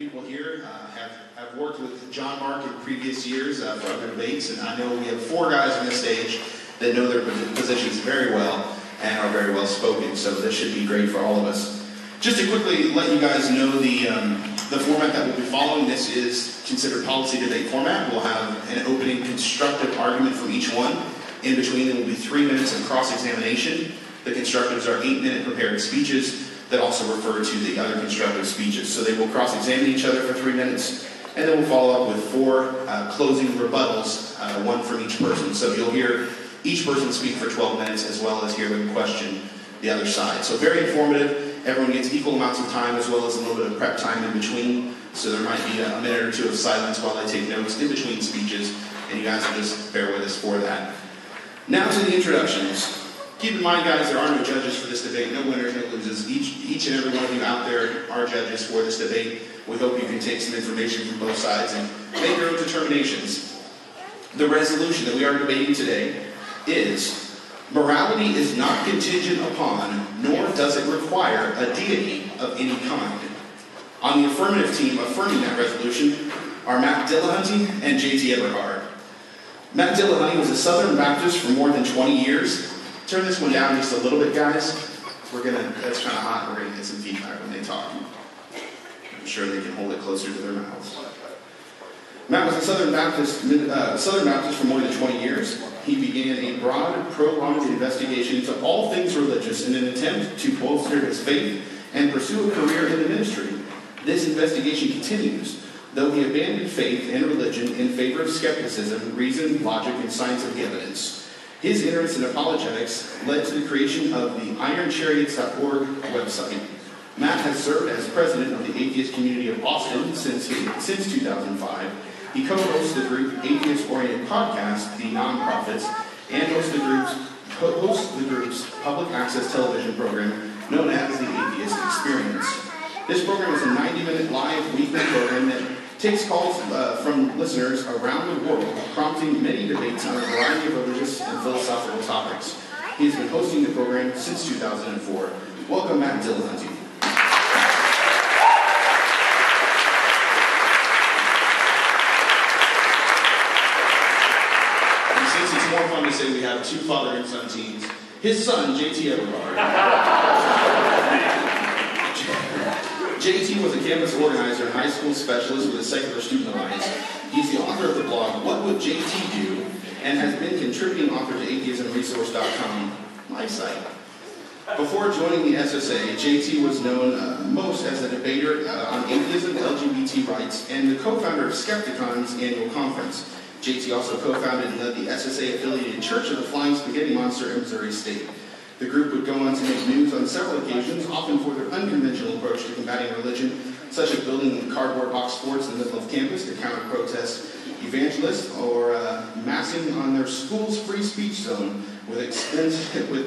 People here have worked with John Mark in previous years for other debates, and I know we have 4 guys on this stage that know their positions very well and are very well spoken, so this should be great for all of us. Just to quickly let you guys know the format that we'll be following, this is considered policy debate format. We'll have an opening constructive argument from each one. In between, there will be 3 minutes of cross-examination. The constructives are 8-minute prepared speeches that also refer to the other constructive speeches. So they will cross-examine each other for 3 minutes, and then we'll follow up with 4 closing rebuttals, 1 from each person. So you'll hear each person speak for 12 minutes, as well as hear them question the other side. So very informative. Everyone gets equal amounts of time, as well as a little bit of prep time in between. So there might be a minute or 2 of silence while I take notes in between speeches, and you guys will just bear with us for that. Now to the introductions. Keep in mind, guys, there are no judges for this debate, no winners, no losers. Each and every one of you out there are judges for this debate. We hope you can take some information from both sides and make your own determinations. The resolution that we are debating today is, morality is not contingent upon, nor does it require, a deity of any kind. On the affirmative team affirming that resolution are Matt Dillahunty and JT Eberhard. Matt Dillahunty was a Southern Baptist for more than 20 years. Turn this one down just a little bit, guys. That's kind of hot. We're going to get some feedback when they talk. I'm sure they can hold it closer to their mouths. Matt was a Southern Baptist for more than 20 years. He began a broad, prolonged investigation into all things religious in an attempt to bolster his faith and pursue a career in the ministry. This investigation continues, though he abandoned faith and religion in favor of skepticism, reason, logic, and scientific evidence. His interest in apologetics led to the creation of the ironchariots.org website. Matt has served as president of the atheist community of Austin since 2005. He co-hosts the group Atheist-Oriented Podcast, The Nonprofits, and hosts the group's public access television program known as The Atheist Experience. This program is a 90-minute live weekly program that takes calls from listeners around the world, prompting many debates on a variety of religious and philosophical topics. He has been hosting the program since 2004. Welcome, Matt Dillahunty. And since it's more fun to say we have 2 father and son teams, his son, JT Eberhard. JT was a campus organizer and high school specialist with the Secular Student Alliance. He's the author of the blog, What Would JT Do? And has been contributing author to atheismresource.com, my site. Before joining the SSA, JT was known most as a debater on atheism, LGBT rights, and the co-founder of Skepticon's annual conference. JT also co-founded and led the SSA-affiliated Church of the Flying Spaghetti Monster in Missouri State. The group would go on to make news on several occasions, often for their unconventional approach to combating religion, such as building cardboard box forts in the middle of campus to counter-protest evangelists, or massing on their school's free speech zone with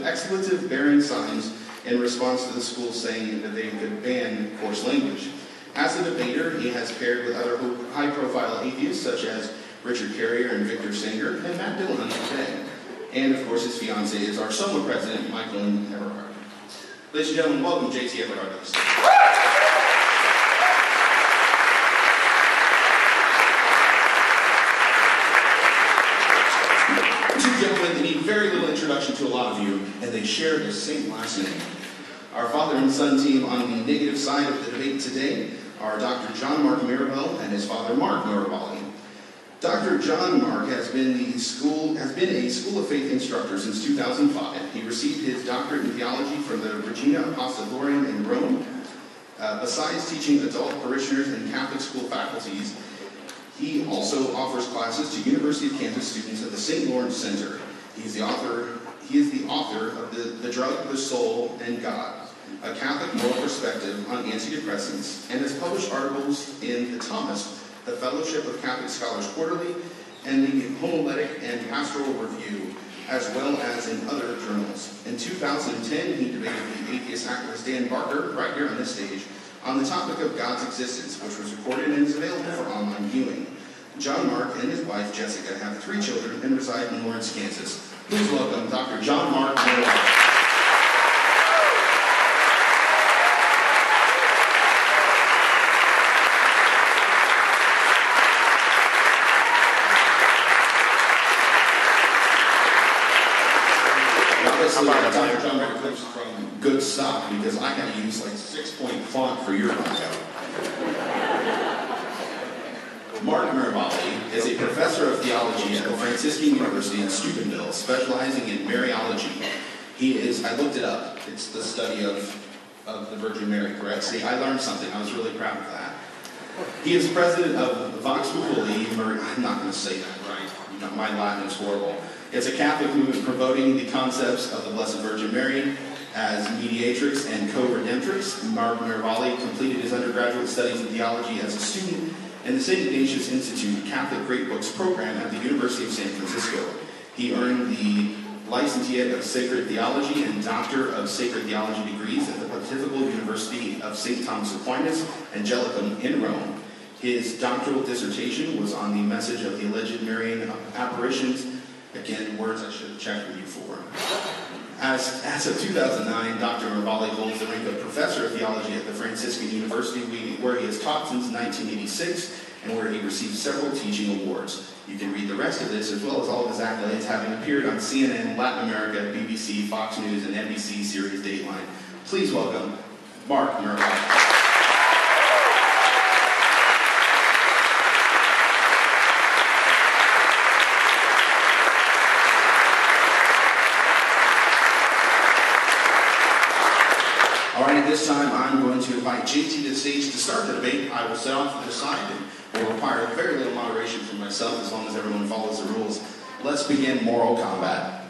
expletive-bearing signs in response to the school saying that they could ban coarse language. As a debater, he has paired with other high-profile atheists such as Richard Carrier and Victor Singer, and Matt Dillahunty today. And, of course, his fiancée is our SOMA president, Michael Eberhard. Ladies and gentlemen, welcome JT Eberhard to the stage. 2 gentlemen that need very little introduction to a lot of you, and they share the same last name. Our father and son team on the negative side of the debate today are Dr. John Mark Miravalle and his father, Mark Miravalle. Dr. John Mark has been a School of Faith instructor since 2005. He received his doctorate in theology from the Regina Apostolorum in Rome. Besides teaching adult parishioners and Catholic school faculties, he also offers classes to University of Kansas students at the St. Lawrence Center. He is the author of The Drug, the Soul, and God, a Catholic moral perspective on antidepressants, and has published articles in The Thomas, the Fellowship of Catholic Scholars Quarterly, and the Homiletic and Pastoral Review, as well as in other journals. In 2010, he debated the atheist activist Dan Barker, right here on this stage, on the topic of God's existence, which was recorded and is available for online viewing. John Mark and his wife, Jessica, have 3 children and reside in Lawrence, Kansas. Please welcome Dr. John Mark Miravallle. Dr. John Mark comes from good stock because I had to use like 6-point font for your bio. Mark Miravalle is a professor of theology at the Franciscan University in Steubenville, specializing in Mariology. He is, I looked it up, it's the study of the Virgin Mary, correct? See, I learned something, I was really proud of that. He is president of Vox Populi, I'm not going to say that right, you know, my Latin is horrible. It's a Catholic movement promoting the concepts of the Blessed Virgin Mary as mediatrix and co-redemptrix. Mark Miravalle completed his undergraduate studies in theology as a student in the St. Ignatius Institute Catholic Great Books program at the University of San Francisco. He earned the Licentiate of Sacred Theology and Doctor of Sacred Theology degrees at the Pontifical University of St. Thomas Aquinas, Angelicum in Rome. His doctoral dissertation was on the message of the alleged Marian apparitions. Again, words I should have checked with you for. As of 2009, Dr. Miravalle holds the rank of Professor of Theology at the Franciscan University, where he has taught since 1986 and where he received several teaching awards. You can read the rest of this, as well as all of his accolades, having appeared on CNN, Latin America, BBC, Fox News, and NBC series Dateline. Please welcome Mark Miravalle. All right, at this time, I'm going to invite JT to the stage to start the debate. I will set off to the side and will require very little moderation from myself as long as everyone follows the rules. Let's begin moral combat.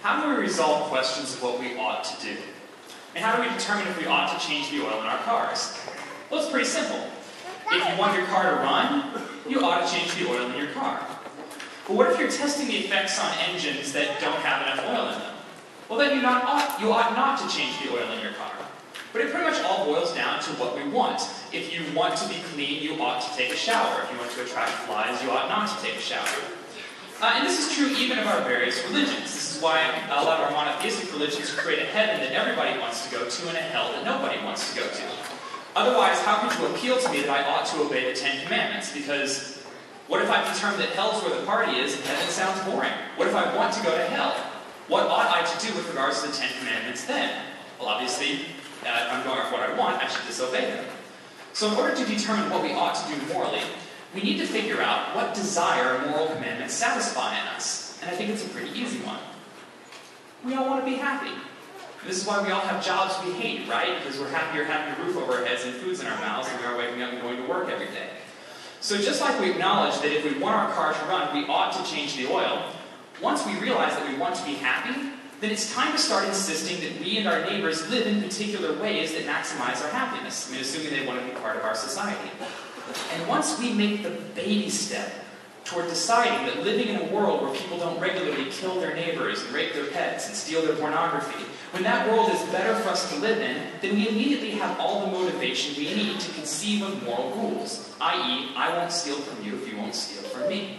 How do we resolve questions of what we ought to do? And how do we determine if we ought to change the oil in our cars? Well, it's pretty simple. If you want your car to run, you ought to change the oil in your car. But what if you're testing the effects on engines that don't have enough oil in them? Well, then you ought not to change the oil in your car. But it pretty much all boils down to what we want. If you want to be clean, you ought to take a shower. If you want to attract flies, you ought not to take a shower. And this is true even of our various religions. This is why a lot of our monotheistic religions create a heaven that everybody wants to go to and a hell that nobody wants to go to. Otherwise, how could you appeal to me that I ought to obey the Ten Commandments? Because what if I've determined that hell's where the party is and heaven sounds boring? What if I want to go to hell? What ought I to do with regards to the Ten Commandments then? Well, obviously, I'm going for what I want, I should disobey them. So in order to determine what we ought to do morally, we need to figure out what desire moral commandments satisfy in us. And I think it's a pretty easy one. We all want to be happy. This is why we all have jobs we hate, right? Because we're happier having a roof over our heads and foods in our mouths than we are waking up and going to work every day. So just like we acknowledge that if we want our car to run, we ought to change the oil, once we realize that we want to be happy, then it's time to start insisting that we and our neighbors live in particular ways that maximize our happiness. I mean, assuming they want to be part of our society. And once we make the baby step toward deciding that living in a world where people don't regularly kill their neighbors and rape their pets and steal their pornography, when that world is better for us to live in, then we immediately have all the motivation we need to conceive of moral rules, i.e., I won't steal from you if you won't steal from me.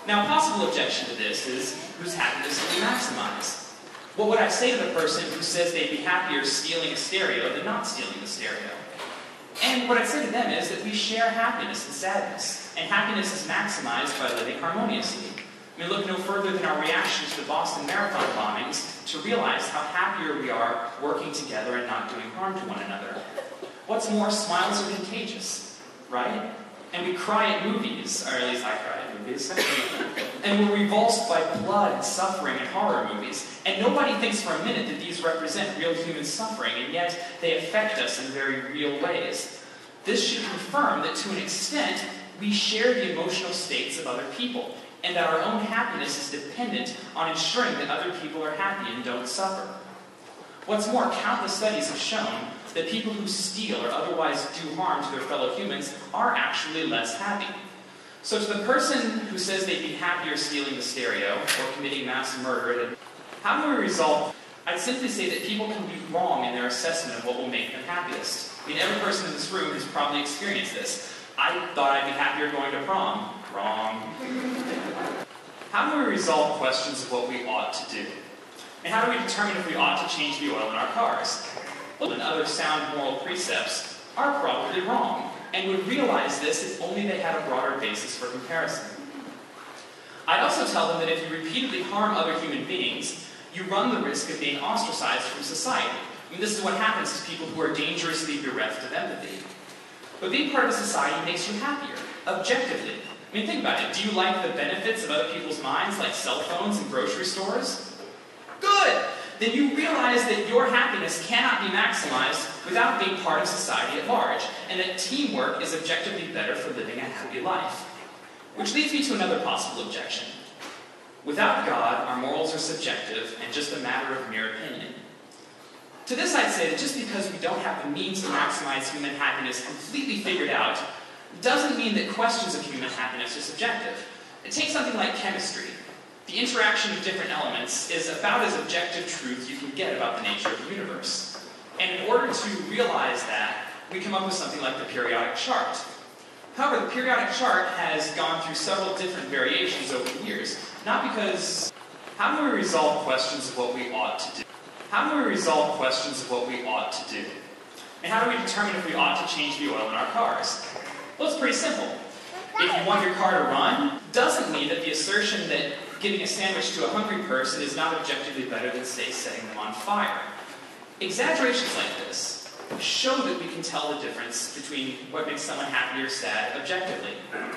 Now, a possible objection to this is, whose happiness do we maximize? What would I say to the person who says they'd be happier stealing a stereo than not stealing the stereo? And what I'd say to them is that we share happiness and sadness, and happiness is maximized by living harmoniously. I mean, look no further than our reaction to the Boston Marathon bombings to realize how happier we are working together and not doing harm to one another. What's more, smiles are contagious, right? And we cry at movies, or at least I cry at movies. And we're revulsed by blood and suffering in horror movies. And nobody thinks for a minute that these represent real human suffering, and yet they affect us in very real ways. This should confirm that to an extent, we share the emotional states of other people, and that our own happiness is dependent on ensuring that other people are happy and don't suffer. What's more, countless studies have shown that people who steal or otherwise do harm to their fellow humans are actually less happy. So to the person who says they'd be happier stealing the stereo or committing mass murder, how do we resolve? I'd simply say that people can be wrong in their assessment of what will make them happiest. I mean, every person in this room has probably experienced this. I thought I'd be happier going to prom. Wrong. How do we resolve questions of what we ought to do? And how do we determine if we ought to change the oil in our cars? and other sound moral precepts are probably wrong, and would realize this if only they had a broader basis for comparison. I'd also tell them that if you repeatedly harm other human beings, you run the risk of being ostracized from society. I mean, this is what happens to people who are dangerously bereft of empathy. But being part of society makes you happier, objectively. I mean, think about it. Do you like the benefits of other people's minds, like cell phones and grocery stores? Good! Then you realize that your happiness cannot be maximized without being part of society at large, and that teamwork is objectively better for living a happy life. Which leads me to another possible objection. Without God, our morals are subjective and just a matter of mere opinion. To this I'd say that just because we don't have the means to maximize human happiness completely figured out, doesn't mean that questions of human happiness are subjective. Take something like chemistry. The interaction of different elements is about as objective truth you can get about the nature of the universe. And in order to realize that, we come up with something like the periodic chart. However, the periodic chart has gone through several different variations over the years, not because... How do we resolve questions of what we ought to do? How do we resolve questions of what we ought to do? And how do we determine if we ought to change the oil in our cars? Well, it's pretty simple. If you want your car to run, doesn't mean that the assertion that giving a sandwich to a hungry person is not objectively better than, say, setting them on fire. Exaggerations like this show that we can tell the difference between what makes someone happy or sad objectively.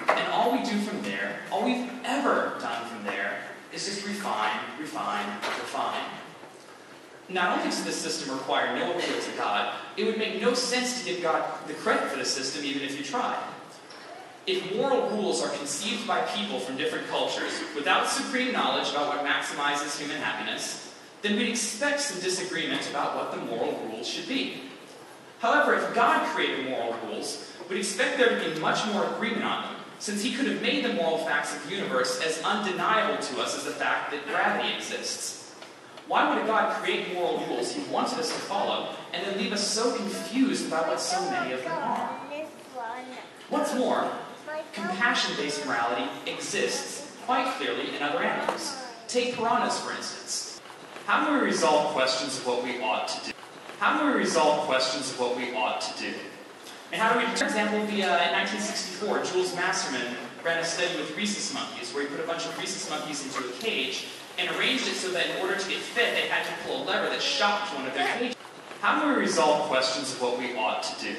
And all we do from there, all we've ever done from there, is just refine, refine, refine. Not only does this system require no appeal to God, it would make no sense to give God the credit for the system even if you tried. If moral rules are conceived by people from different cultures without supreme knowledge about what maximizes human happiness, then we'd expect some disagreement about what the moral rules should be. However, if God created moral rules, we'd expect there to be much more agreement on them, since he could have made the moral facts of the universe as undeniable to us as the fact that gravity exists. Why would a God create moral rules he wanted us to follow, and then leave us so confused about what so many of them are? What's more, compassion-based morality exists quite clearly in other animals. Take piranhas, for instance. How do we resolve questions of what we ought to do? How do we resolve questions of what we ought to do? And how do we, for example, in 1964, Jules Masterman ran a study with rhesus monkeys, where he put a bunch of rhesus monkeys into a cage and arranged it so that in order to get fed, they had to pull a lever that shocked one of their cages. How do we resolve questions of what we ought to do?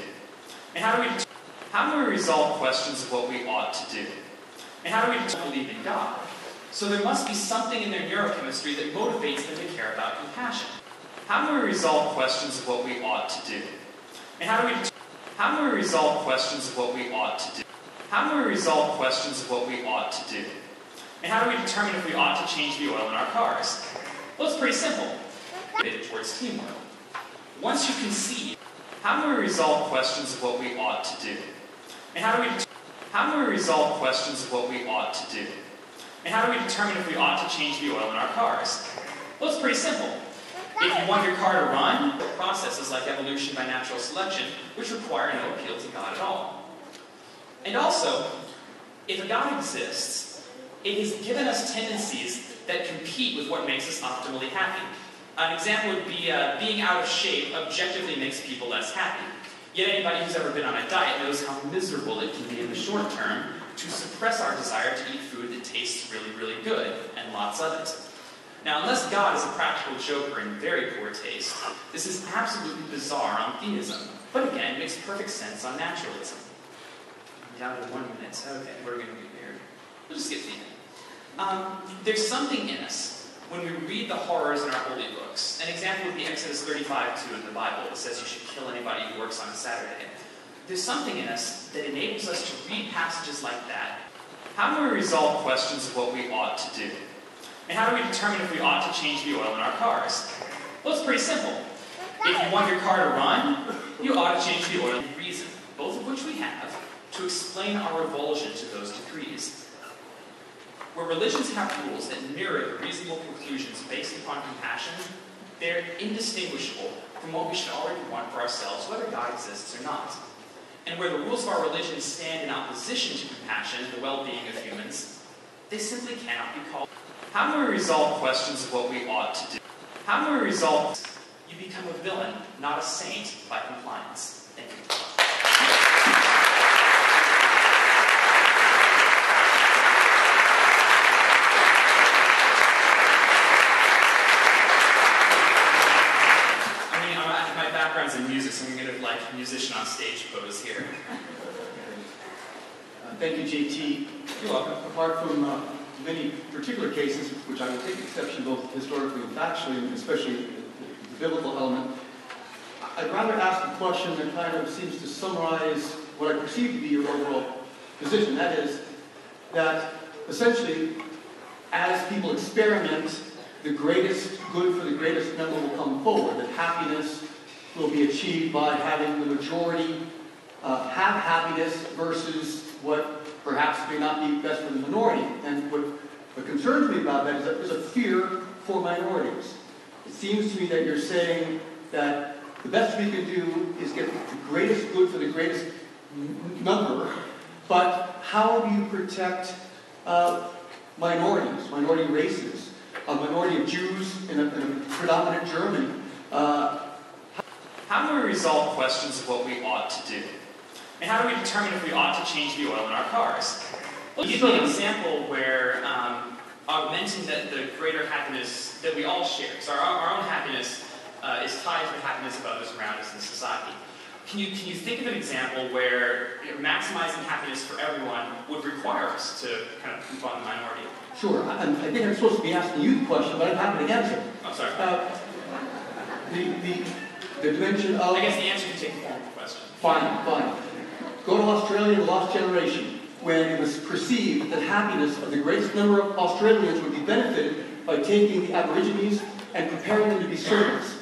And how do we resolve questions of what we ought to do? And how do we believe in God? So there must be something in their neurochemistry that motivates them to care about compassion. How do we resolve questions of what we ought to do? And how do we resolve questions of what we ought to do? How do we resolve questions of what we ought to do? And how do we determine if we ought to change the oil in our cars? Well, it's pretty simple. Towards teamwork. Once you concede, how do we resolve questions of what we ought to do? And how do we resolve questions of what we ought to do? And how do we determine if we ought to change the oil in our cars? Well, it's pretty simple. If you want your car to run, processes like evolution by natural selection, which require no appeal to God at all. And also, if a God exists, it has given us tendencies that compete with what makes us optimally happy. An example would be being out of shape objectively makes people less happy. Yet anybody who's ever been on a diet knows how miserable it can be in the short term to suppress our desire to eat food that tastes really, really good, and lots of it. Now, unless God is a practical joker and very poor taste, this is absolutely bizarre on theism. But again, it makes perfect sense on naturalism. Down to 1 minute. Okay, we're going to be here. We'll just get to the end. There's something in us when we read the horrors in our holy books. An example would be Exodus 35:2 in the Bible that says you should kill anybody who works on a Saturday. There's something in us that enables us to read passages like that. How do we resolve questions of what we ought to do? And how do we determine if we ought to change the oil in our cars? Well, it's pretty simple. If you want your car to run, you ought to change the oil and reason, both of which we have, to explain our revulsion to those decrees. Where religions have rules that mirror the reasonable conclusions based upon compassion, they're indistinguishable from what we should already want for ourselves, whether God exists or not. And where the rules of our religion stand in opposition to compassion and the well-being of humans, they simply cannot be called. How do we resolve questions of what we ought to do? How do we resolve? you become a villain, not a saint, by compliance. Thank you. My background's in music, so I'm going to like musician on stage pose here. Thank you, JT. You're welcome. Apart from many particular cases, which I will take exception both historically and factually, and especially the biblical element, I'd rather ask a question that kind of seems to summarize what I perceive to be your overall position. That is, that essentially, as people experiment, the greatest good for the greatest number will come forward, that happiness will be achieved by having the majority have happiness versus what perhaps may not be best for the minority. And what concerns me about that is a fear for minorities. It seems to me that you're saying that the best we can do is get the greatest good for the greatest number, but how do you protect minorities, minority races, a minority of Jews in a predominant Germany? How do we resolve questions of what we ought to do? And how do we determine if we ought to change the oil in our cars? Well, give me an example where augmenting the greater happiness that we all share. So our own happiness is tied to the happiness of others around us in society. Can you think of an example where maximizing happiness for everyone would require us to kind of poop on the minority? Sure. I think I'm supposed to be asking you the question, but I'm happy to answer. I'm sorry. The dimension of... I guess the answer can take the form of a question. Fine. Go to Australia, the lost generation, when it was perceived that happiness of the greatest number of Australians would be benefited by taking the Aborigines and preparing them to be servants.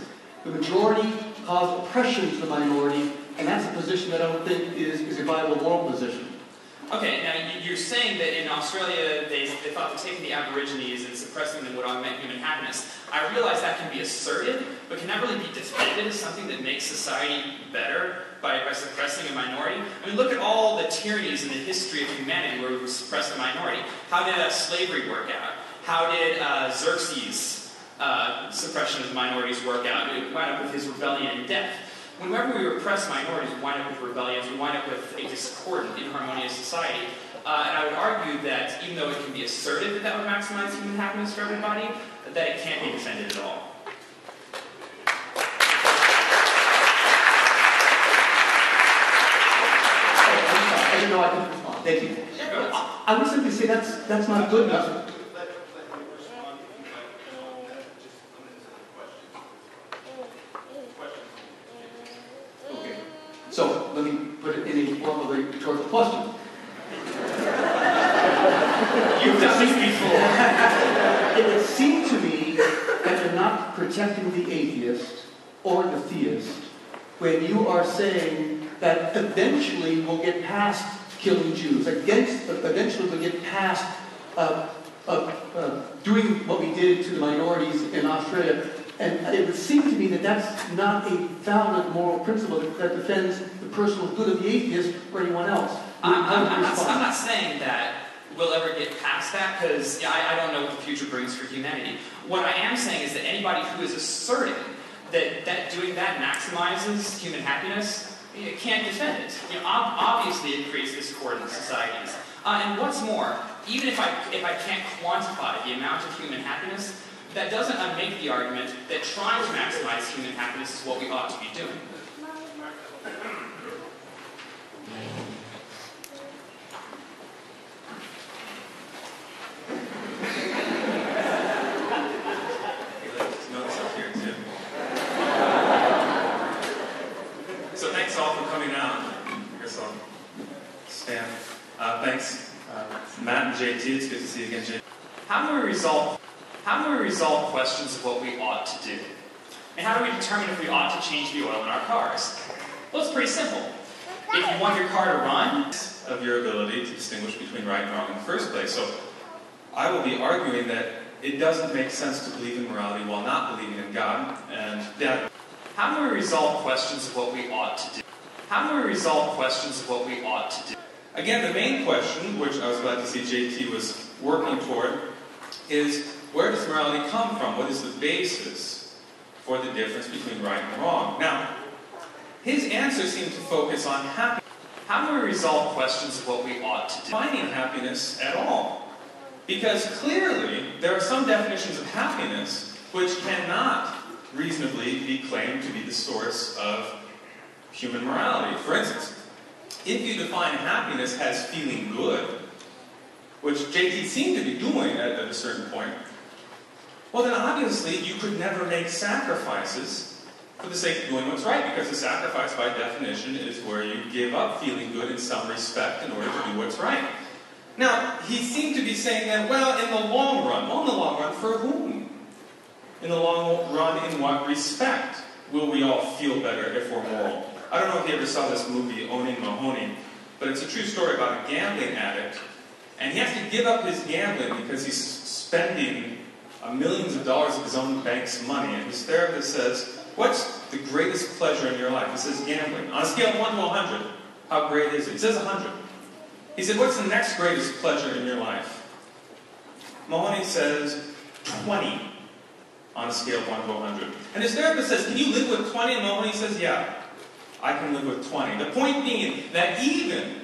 The majority caused oppression to the minority, and that's a position that I don't think is a viable moral position. Okay, now you're saying that in Australia they thought that taking the Aborigines and suppressing them would augment human happiness. I realize that can be asserted, but can that really be defended as something that makes society better by suppressing a minority? I mean, look at all the tyrannies in the history of humanity where we suppressed a minority. How did slavery work out? How did Xerxes' suppression of minorities work out? It wound up with his rebellion and death. Whenever we repress minorities, we wind up with rebellions, we wind up with a discordant, inharmonious society. And I would argue that even though it can be asserted that that would maximize human happiness for everybody, that it can't be defended at all. I didn't know I could respond. Thank you. I would simply say that's not good enough. So, let me put it in a form of a rhetorical question. You've done this before. It would seem to me that you're not protecting the atheist or the theist when you are saying that eventually we'll get past killing Jews. Eventually we'll get past doing what we did to the minorities in Australia. And it would seem to me that that's not a valid moral principle that defends the personal good of the atheist or anyone else. I'm not saying that we'll ever get past that, because I don't know what the future brings for humanity. What I am saying is that anybody who is asserting that doing that maximizes human happiness, it can't defend it. Obviously it creates discord in societies. And what's more, even if I can't quantify the amount of human happiness, that doesn't unmake the argument that trying to maximize human happiness is what we ought to be doing. So thanks all for coming out. I guess I'll stand. Thanks, Matt and JT. It's good to see you again, JT. How do we resolve questions of what we ought to do? And how do we determine if we ought to change the oil in our cars? Well, it's pretty simple. If you want your car to run, of your ability to distinguish between right and wrong in the first place. So I will be arguing that it doesn't make sense to believe in morality while not believing in God, and that... How do we resolve questions of what we ought to do? How do we resolve questions of what we ought to do? Again, the main question, which I was glad to see JT was working toward, is where does morality come from? What is the basis for the difference between right and wrong. Now, his answer seemed to focus on happiness. How do we resolve questions of what we ought to do? Finding happiness at all. Because clearly, there are some definitions of happiness which cannot reasonably be claimed to be the source of human morality. For instance, if you define happiness as feeling good, which JT seemed to be doing at a certain point, well then obviously you could never make sacrifices for the sake of doing what's right, because the sacrifice by definition is where you give up feeling good in some respect in order to do what's right. Now, he seemed to be saying that, well, in the long run. Well, in the long run, for whom? In the long run, in what respect will we all feel better if we're moral? I don't know if you ever saw this movie, Owning Mahoney, but it's a true story about a gambling addict, and he has to give up his gambling because he's spending millions of dollars of his own bank's money, and his therapist says, what's the greatest pleasure in your life? He says, gambling. On a scale of 1 to 100, how great is it? He says 100. He said, what's the next greatest pleasure in your life? Mahoney says, 20 on a scale of 1 to 100. And his therapist says, can you live with 20? And Mahoney says, yeah, I can live with 20. The point being that even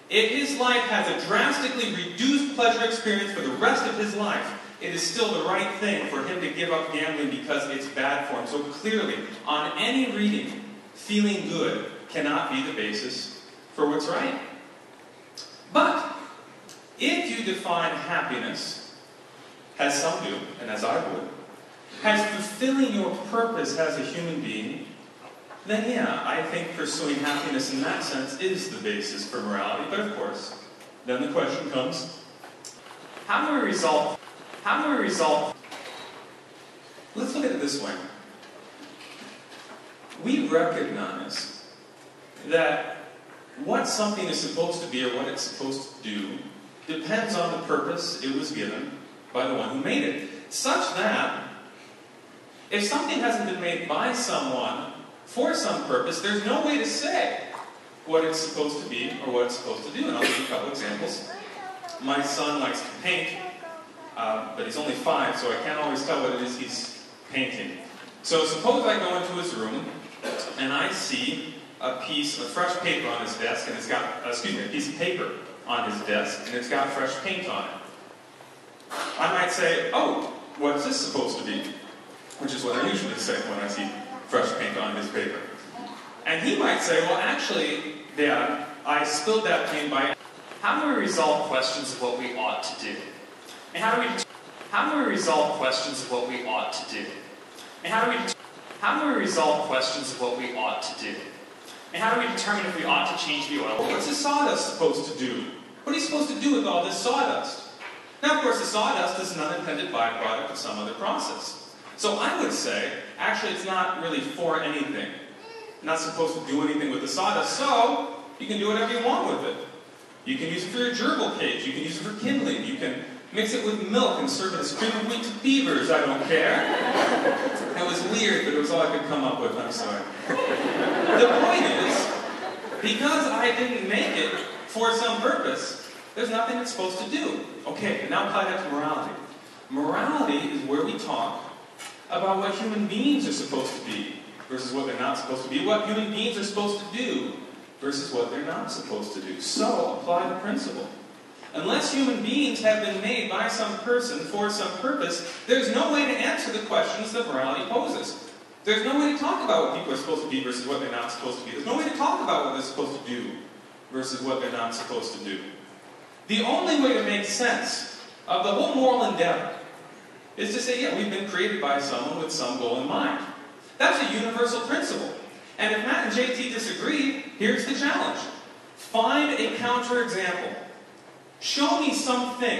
if his life has a drastically reduced pleasure experience for the rest of his life, it is still the right thing for him to give up gambling because it's bad for him. So clearly, on any reading, feeling good cannot be the basis for what's right. But if you define happiness, as some do, and as I would, as fulfilling your purpose as a human being, then yeah, I think pursuing happiness in that sense is the basis for morality. But of course, then the question comes, How do we resolve? Let's look at it this way. We recognize that what something is supposed to be or what it's supposed to do depends on the purpose it was given by the one who made it. Such that, if something hasn't been made by someone for some purpose, there's no way to say what it's supposed to be or what it's supposed to do. And I'll give you a couple examples. My son likes to paint, but he's only 5, so I can't always tell what it is he's painting. So suppose I go into his room, and I see a piece of fresh paper on his desk, and it's got, a piece of paper on his desk, and it's got fresh paint on it. I might say, oh, what's this supposed to be? Which is what I usually say when I see fresh paint on his paper. And he might say, well, actually, Dad, I spilled that paint by... How do we resolve questions of what we ought to do? And how do we resolve questions of what we ought to do? And how do we resolve questions of what we ought to do? And how do we determine if we ought to change the oil? What's the sawdust supposed to do? What are you supposed to do with all this sawdust? Now, of course, the sawdust is an unintended byproduct of some other process. So I would say, actually, it's not really for anything. You're not supposed to do anything with the sawdust, so you can do whatever you want with it. You can use it for your gerbil cage. You can use it for kindling. You can mix it with milk and serve it as cream of wheat to beavers. I don't care. That was weird, but it was all I could come up with. I'm sorry. The point is, because I didn't make it for some purpose, there's nothing it's supposed to do. Okay, now apply that to morality. Morality is where we talk about what human beings are supposed to be versus what they're not supposed to be, what human beings are supposed to do versus what they're not supposed to do. So, apply the principle. Unless human beings have been made by some person for some purpose, there's no way to answer the questions that morality poses. There's no way to talk about what people are supposed to be versus what they're not supposed to be. There's no way to talk about what they're supposed to do versus what they're not supposed to do. The only way to make sense of the whole moral endeavor is to say, yeah, we've been created by someone with some goal in mind. That's a universal principle. And if Matt and JT disagree, here's the challenge. Find a counterexample. Show me something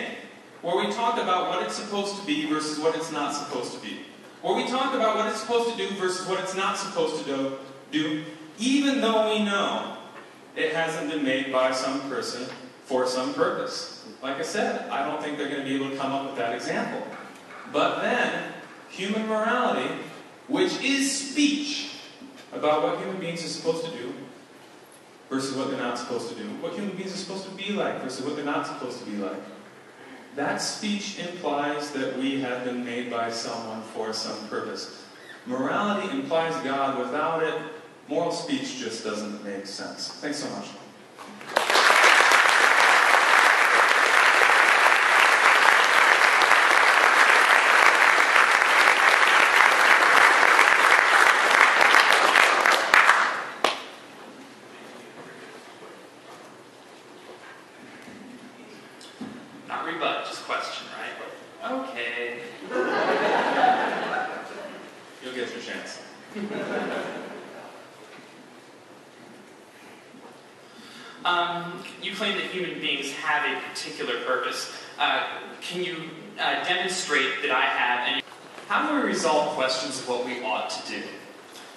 where we talk about what it's supposed to be versus what it's not supposed to be. Where we talk about what it's supposed to do versus what it's not supposed to do, even though we know it hasn't been made by some person for some purpose. Like I said, I don't think they're going to be able to come up with that example. But then, human morality, which is speech about what human beings are supposed to do versus what they're not supposed to do, what human beings are supposed to be like versus what they're not supposed to be like. That speech implies that we have been made by someone for some purpose. Morality implies God. Without it, moral speech just doesn't make sense. Thanks so much. Not rebut, just question, right? Okay. You'll get your chance. You claim that human beings have a particular purpose. Can you demonstrate that I have any... How do we resolve questions of what we ought to do?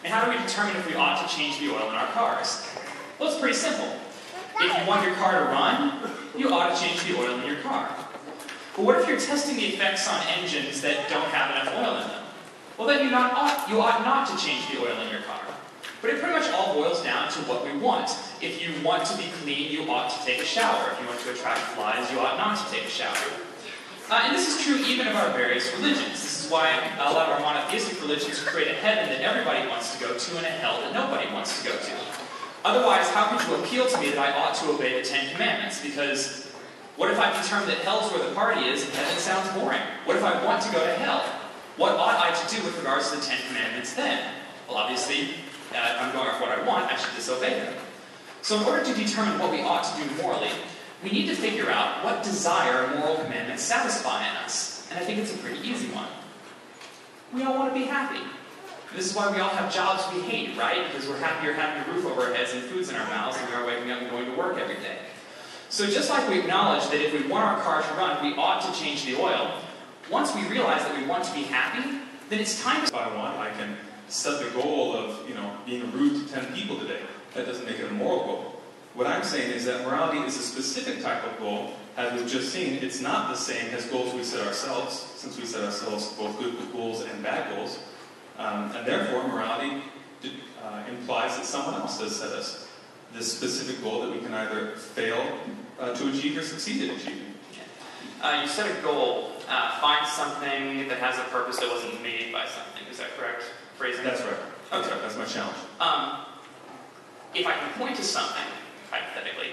And how do we determine if we ought to change the oil in our cars? Well, it's pretty simple. If you want your car to run, you ought to change the oil in your car. But what if you're testing the effects on engines that don't have enough oil in them? Well, then you ought not to change the oil in your car. But it pretty much all boils down to what we want. If you want to be clean, you ought to take a shower. If you want to attract flies, you ought not to take a shower. And this is true even of our various religions. This is why a lot of our monotheistic religions create a heaven that everybody wants to go to and a hell that nobody wants to go to. Otherwise, how could you appeal to me that I ought to obey the Ten Commandments? Because what if I determine that hell's where the party is and heaven sounds boring? What if I want to go to hell? What ought I to do with regards to the Ten Commandments then? Well, obviously, if I'm going off what I want, I should disobey them. So in order to determine what we ought to do morally, we need to figure out what desire moral commandments satisfy in us. And I think it's a pretty easy one. We all want to be happy. This is why we all have jobs we hate, right? Because we're happier having a roof over our heads and foods in our mouths than we are waking up and going to work every day. So just like we acknowledge that if we want our car to run, we ought to change the oil, once we realize that we want to be happy, then it's time to... If I want, I can set the goal of, being rude to 10 people today. That doesn't make it a moral goal. What I'm saying is that morality is a specific type of goal. As we've just seen, it's not the same as goals we set ourselves, since we set ourselves both good goals and bad goals. And therefore, morality implies that someone else has set us this specific goal that we can either fail to achieve or succeed at achieving. You set a goal. Find something that has a purpose that wasn't made by something. Is that correct phrasing? That's right. Okay. That's my challenge. If I can point to something, hypothetically,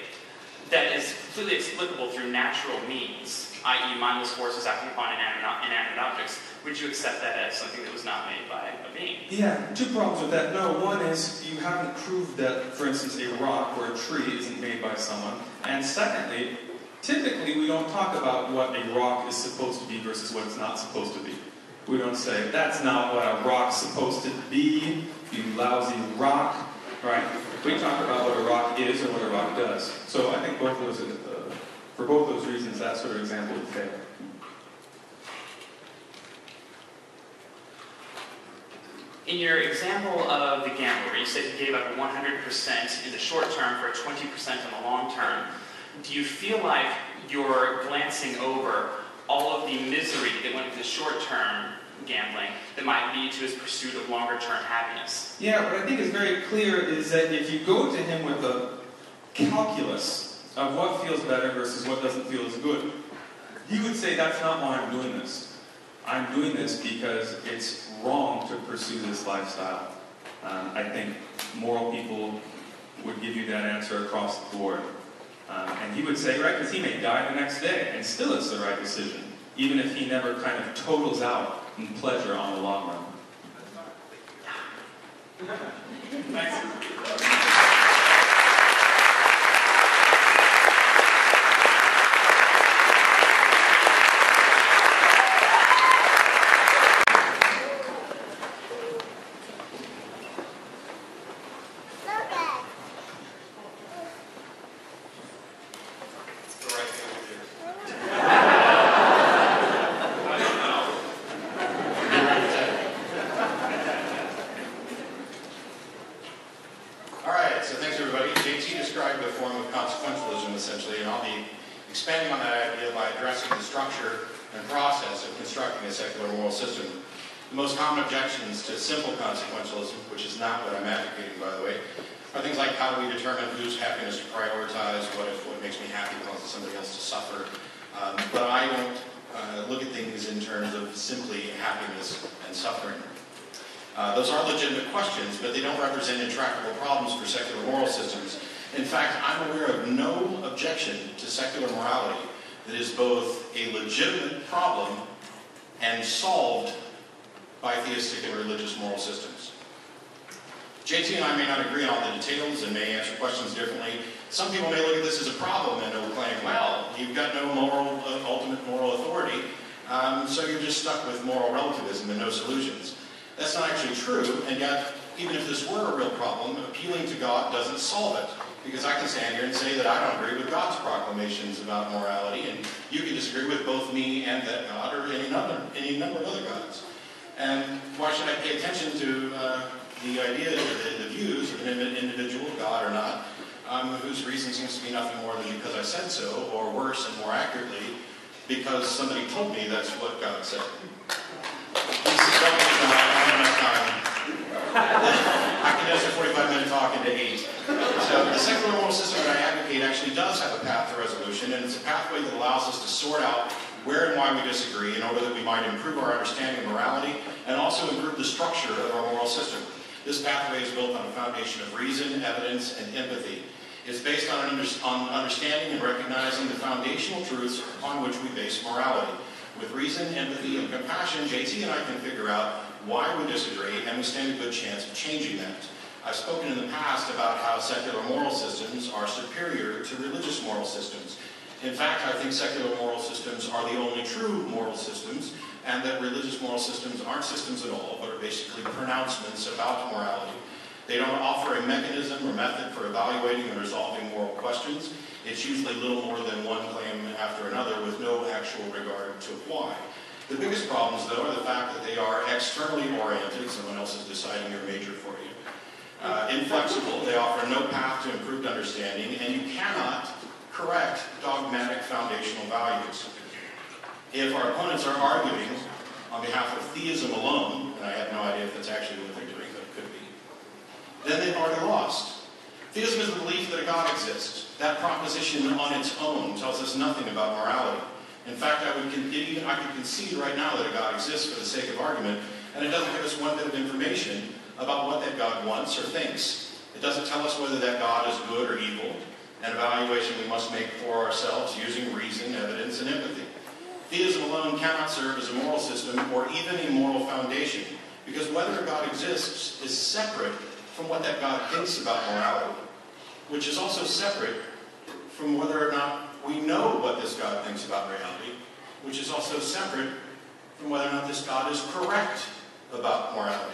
that is completely explicable through natural means, i.e. mindless forces acting upon inanimate objects, would you accept that as something that was not made by a being? Yeah, two problems with that. No, one is you haven't proved that, for instance, a rock or a tree isn't made by someone. And secondly, typically we don't talk about what a rock is supposed to be versus what it's not supposed to be. We don't say, that's not what a rock's supposed to be, you lousy rock, right? We talk about what a rock is and what a rock does. So I think both of those, for both those reasons, that sort of example would fail. In your example of the gambler, you said you gave up 100% in the short term for 20% in the long term. Do you feel like you're glancing over all of the misery that went with the short-term gambling that might lead to his pursuit of longer-term happiness? Yeah, what I think is very clear is that if you go to him with a calculus of what feels better versus what doesn't feel as good, he would say, that's not why I'm doing this. I'm doing this because it's wrong to pursue this lifestyle. I think moral people would give you that answer across the board. And he would say, right, because he may die the next day, and still it's the right decision, even if he never kind of totals out in pleasure on the long run. Thanks. expanding on that idea by addressing the structure and process of constructing a secular moral system. The most common objections to simple consequentialism, which is not what I'm advocating, by the way, are things like how do we determine whose happiness to prioritize, what if what makes me happy causes somebody else to suffer. But I don't look at things in terms of simply happiness and suffering. Those are legitimate questions, but they don't represent intractable problems for secular moral systems. In fact, I'm aware of no objection to secular morality that is both a legitimate problem and solved by theistic and religious moral systems. JT and I may not agree on all the details and may answer questions differently. Some people may look at this as a problem and will claim, well, you've got no ultimate moral authority, so you're just stuck with moral relativism and no solutions. That's not actually true, and yet, even if this were a real problem, appealing to God doesn't solve it. Because I can stand here and say that I don't agree with God's proclamations about morality, and you can disagree with both me and that God or any number of other gods. And why should I pay attention to the ideas or the views of an individual, God or not, whose reason seems to be nothing more than because I said so, or worse and more accurately, because somebody told me that's what God said. I can just a 45-minute talk into 8. So the secular moral system that I advocate actually does have a path to resolution, and it's a pathway that allows us to sort out where and why we disagree in order that we might improve our understanding of morality and also improve the structure of our moral system. This pathway is built on a foundation of reason, evidence, and empathy. It's based on understanding and recognizing the foundational truths upon which we base morality. With reason, empathy, and compassion, JT and I can figure out why we disagree, and we stand a good chance of changing that. I've spoken in the past about how secular moral systems are superior to religious moral systems. In fact, I think secular moral systems are the only true moral systems, and that religious moral systems aren't systems at all, but are basically pronouncements about morality. They don't offer a mechanism or method for evaluating and resolving moral questions. It's usually little more than one claim after another with no actual regard to why. The biggest problems, though, are the fact that they are externally oriented, someone else is deciding your major for you. Inflexible, they offer no path to improved understanding, and you cannot correct dogmatic foundational values. If our opponents are arguing on behalf of theism alone, and I have no idea if that's actually what they're doing, but it could be, then they've already lost. Theism is the belief that a God exists. That proposition on its own tells us nothing about morality. In fact, I could concede right now that a God exists for the sake of argument, and it doesn't give us one bit of information about what that God wants or thinks. It doesn't tell us whether that God is good or evil, an evaluation we must make for ourselves using reason, evidence, and empathy. Theism alone cannot serve as a moral system or even a moral foundation, because whether a God exists is separate from what that God thinks about morality, which is also separate from whether or not we know what this God thinks about reality, which is also separate from whether or not this God is correct about morality.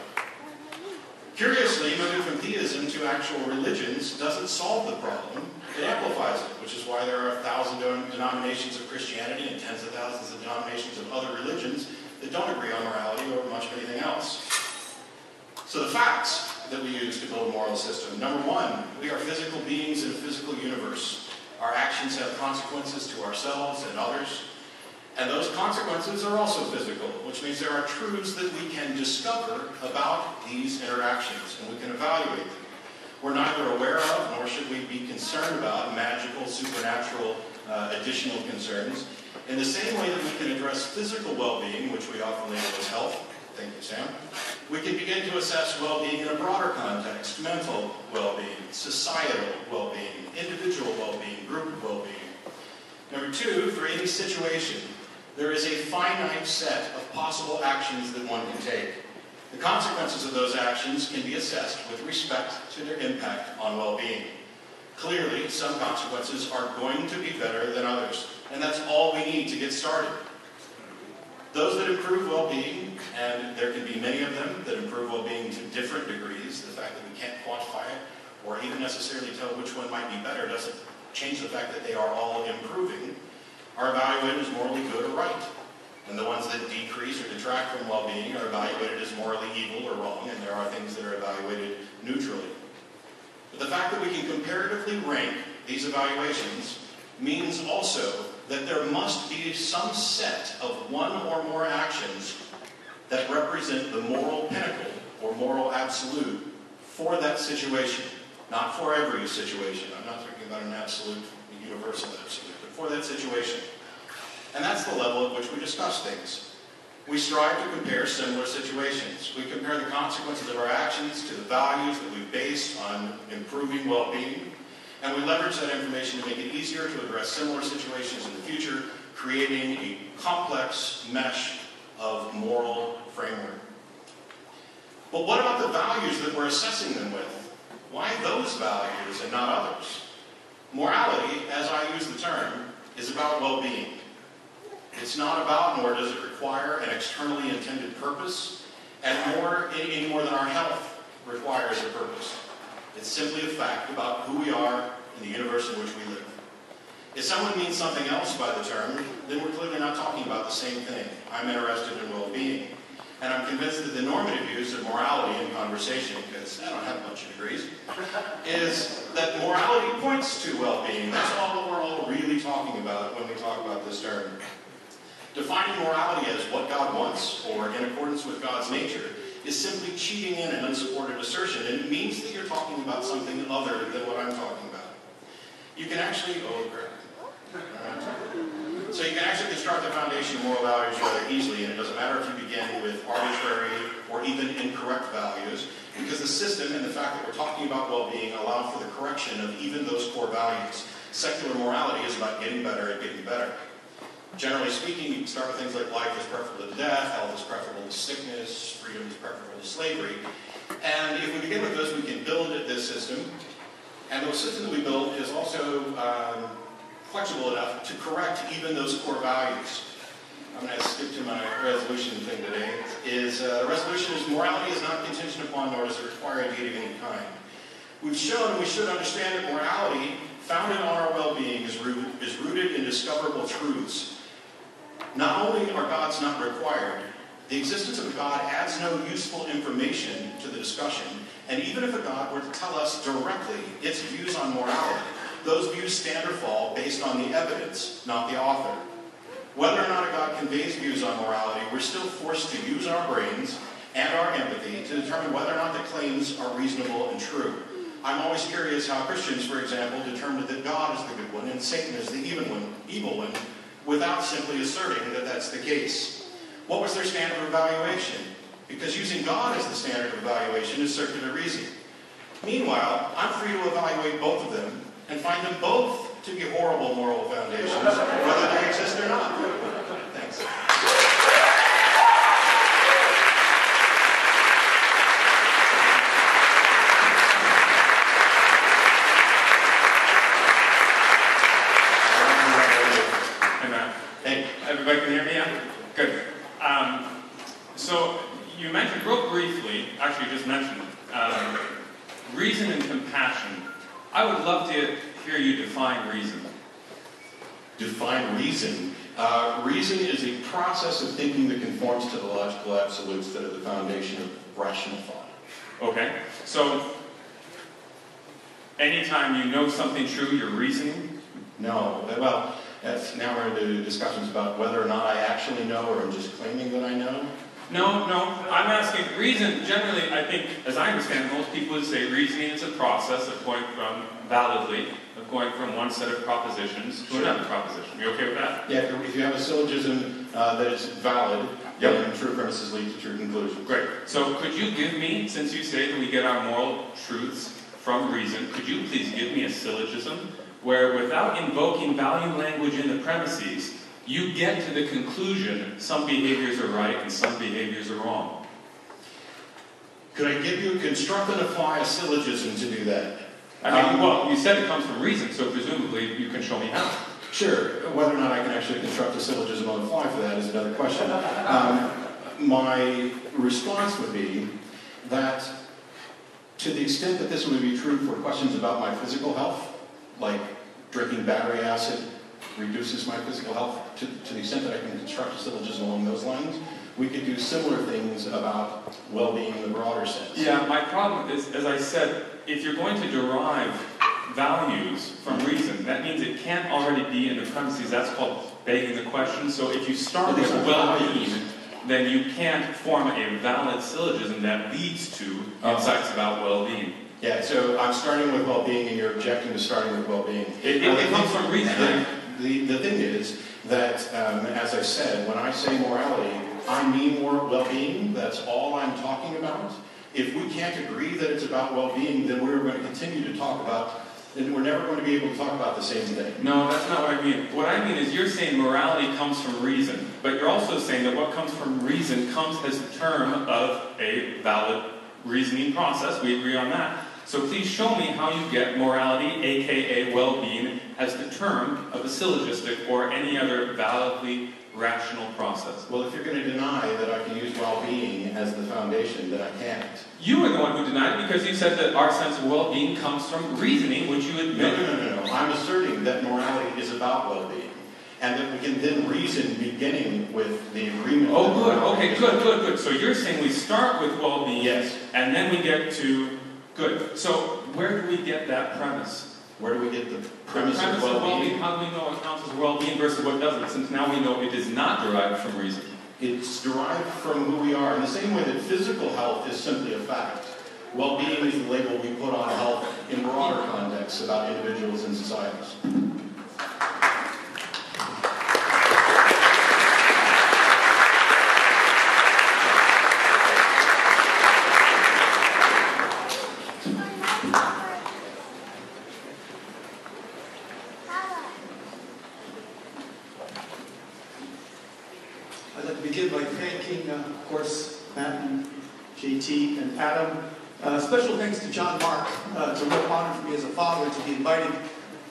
Curiously, moving from theism to actual religions doesn't solve the problem, it amplifies it, which is why there are 1,000 denominations of Christianity and tens of thousands of denominations of other religions that don't agree on morality or much of anything else. So the facts that we use to build a moral system. Number one, we are physical beings in a physical universe. Our actions have consequences to ourselves and others, and those consequences are also physical, which means there are truths that we can discover about these interactions, and we can evaluate them. We're neither aware of, nor should we be concerned about magical, supernatural, additional concerns. In the same way that we can address physical well-being, which we often label as health, thank you, Sam, we can begin to assess well-being in a broader context: mental well-being, societal well-being, individual well-being, group well-being. Number two, for any situation, there is a finite set of possible actions that one can take. The consequences of those actions can be assessed with respect to their impact on well-being. Clearly, some consequences are going to be better than others, and that's all we need to get started. Those that improve well-being, and there can be many of them that improve well-being to different degrees, the fact that we can't quantify it or even necessarily tell which one might be better doesn't change the fact that they are all improving, are evaluated as morally good or right. And the ones that decrease or detract from well-being are evaluated as morally evil or wrong, and there are things that are evaluated neutrally. But the fact that we can comparatively rank these evaluations means also that there must be some set of one or more actions that represent the moral pinnacle or moral absolute for that situation, not for every situation. I'm not talking about an absolute, universal absolute, but for that situation. And that's the level at which we discuss things. We strive to compare similar situations. We compare the consequences of our actions to the values that we've based on improving well-being, and we leverage that information to make it easier to address similar situations in the future, creating a complex mesh of moral framework. But what about the values that we're assessing them with? Why those values and not others? Morality, as I use the term, is about well-being. It's not about, nor does it require, an externally intended purpose, and any more than our health requires a purpose. It's simply a fact about who we are in the universe in which we live. If someone means something else by the term, then we're clearly not talking about the same thing. I'm interested in well-being. And I'm convinced that the normative use of morality in conversation, because I don't have a bunch of degrees, is that morality points to well-being. That's all that we're all really talking about when we talk about this term. Defining morality as what God wants, or in accordance with God's nature, is simply cheating in an unsupported assertion, and it means that you're talking about something other than what I'm talking about. You can actually, so you can actually construct the foundation of moral values rather easily, and it doesn't matter if you begin with arbitrary or even incorrect values, because the system and the fact that we're talking about well-being allow for the correction of even those core values. Secular morality is about getting better at getting better. Generally speaking, you can start with things like life is preferable to death, health is preferable to sickness, freedom is preferable to slavery. And if we begin with those, we can build this system. And the system that we build is also flexible enough to correct even those core values. I'm going to skip to my resolution thing today. The resolution is morality is not contingent upon, nor does it require a deed of any kind. We've shown, and we should understand, that morality founded on our well-being is rooted in discoverable truths. Not only are gods not required, the existence of a God adds no useful information to the discussion, and even if a God were to tell us directly its views on morality, those views stand or fall based on the evidence, not the author. Whether or not a God conveys views on morality, we're still forced to use our brains and our empathy to determine whether or not the claims are reasonable and true. I'm always curious how Christians, for example, determined that God is the good one and Satan is the evil one, without simply asserting that that's the case. What was their standard of evaluation? Because using God as the standard of evaluation is circular reasoning. Meanwhile, I'm free to evaluate both of them and find them both to be horrible moral foundations, whether they exist or not. Thanks. Everybody can hear me? Yeah? Good. So you mentioned real briefly, actually you just mentioned, reason and compassion. I would love to hear you define reason. Define reason? Reason is a process of thinking that conforms to the logical absolutes that are the foundation of rational thought. Okay. So anytime you know something true, you're reasoning? No. Well, now we're into discussions about whether or not I actually know or I'm just claiming that I know. No. I'm asking reason. Generally, I think, as I understand, most people would say reasoning is a process of going from, validly, of going from one set of propositions to another proposition. You okay with that? Yeah, if you have a syllogism that is valid, then true premises lead to true conclusions. Great. So could you give me, since you say that we get our moral truths from reason, could you please give me a syllogism where, without invoking value language in the premises, you get to the conclusion some behaviors are right and some behaviors are wrong? Could I give you, construct and apply a syllogism to do that? I mean, well, you said it comes from reason, so presumably you can show me how. Sure. Whether or not I can actually construct a syllogism on the fly for that is another question. My response would be that to the extent that this would be true for questions about my physical health, like drinking battery acid reduces my physical health, to the extent that I can construct a syllogism along those lines, we could do similar things about well-being in the broader sense. Yeah, my problem is, as I said, if you're going to derive values from reason, that means it can't already be in the premises. That's called begging the question. So if you start with well-being, then you can't form a valid syllogism that leads to insights about well-being. Yeah, so I'm starting with well-being and you're objecting to starting with well-being. It comes from reason. The thing is that, as I said, when I say morality, I mean more well-being. That's all I'm talking about. If we can't agree that it's about well-being, then we're going to continue to talk about, and we're never going to be able to talk about the same thing. No, that's not what I mean. What I mean is you're saying morality comes from reason, but you're also saying that what comes from reason comes as the term of a valid reasoning process. We agree on that. So please show me how you get morality, aka well-being, as the term of a syllogistic or any other validly rational process. Well, if you're going to deny that I can use well-being as the foundation, then I can't. You were the one who denied it because you said that our sense of well-being comes from reasoning, which you admit. No. I'm asserting that morality is about well-being, and that we can then reason beginning with the agreement. Oh, good. Okay, good. So you're saying we start with well-being, yes, and then we get to good. So where do we get that premise? Where do we get the premise of well-being? How do we know what counts as well-being versus what doesn't, since now we know it is not derived from reason? It's derived from who we are. In the same way that physical health is simply a fact, well-being is the label we put on health in broader contexts about individuals and societies. I'd like to begin by thanking, of course, Matt and JT and Adam. Special thanks to John Mark. It's a real honor for me as a father to be invited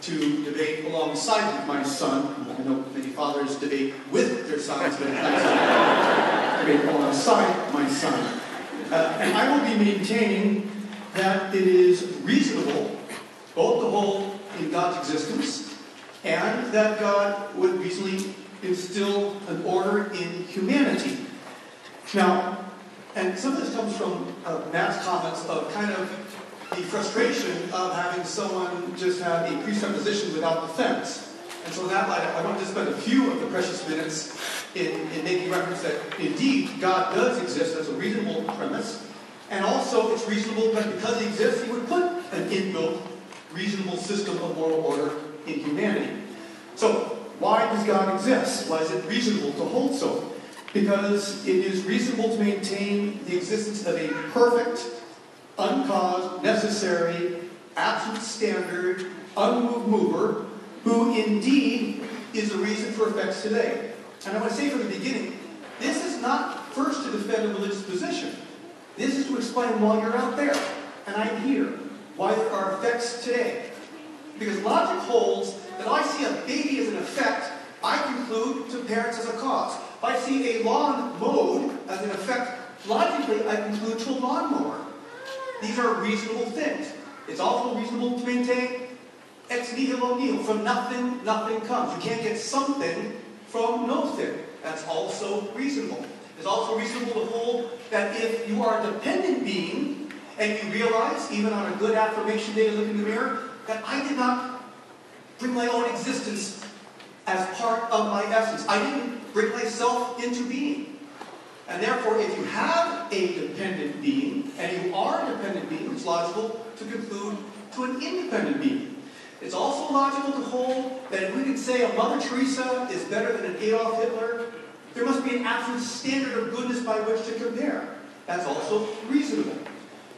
to debate alongside my son. I know many fathers debate with their sons, but it's nice to debate alongside my son. And I will be maintaining that it is reasonable both to hold in God's existence and that God would reasonably instill an order in humanity. Now, and some of this comes from Matt's comments of kind of the frustration of having someone just have a presupposition without defense. And so in that light, I want to spend a few of the precious minutes in making reference that indeed God does exist as a reasonable premise, and also it's reasonable that because he exists, he would put an inbuilt, reasonable system of moral order in humanity. So, why does God exist? Why is it reasonable to hold so? Because it is reasonable to maintain the existence of a perfect, uncaused, necessary, absolute standard, unmoved mover, who indeed is the reason for effects today. And I want to say from the beginning, this is not first to defend a religious position. This is to explain why you're out there, and I'm here, why there are effects today. Because logic holds that if I see a baby as an effect, I conclude to parents as a cause. If I see a lawn mowed as an effect, logically I conclude to a lawnmower. These are reasonable things. It's also reasonable to maintain ex nihilo nihil. From nothing, nothing comes. You can't get something from nothing. That's also reasonable. It's also reasonable to hold that if you are a dependent being, and you realize, even on a good affirmation day to look in the mirror, that I did not bring my own existence as part of my essence. I didn't bring myself into being. And therefore, if you have a dependent being, and you are a dependent being, it's logical to conclude to an independent being. It's also logical to hold that if we could say a Mother Teresa is better than an Adolf Hitler, there must be an absolute standard of goodness by which to compare. That's also reasonable.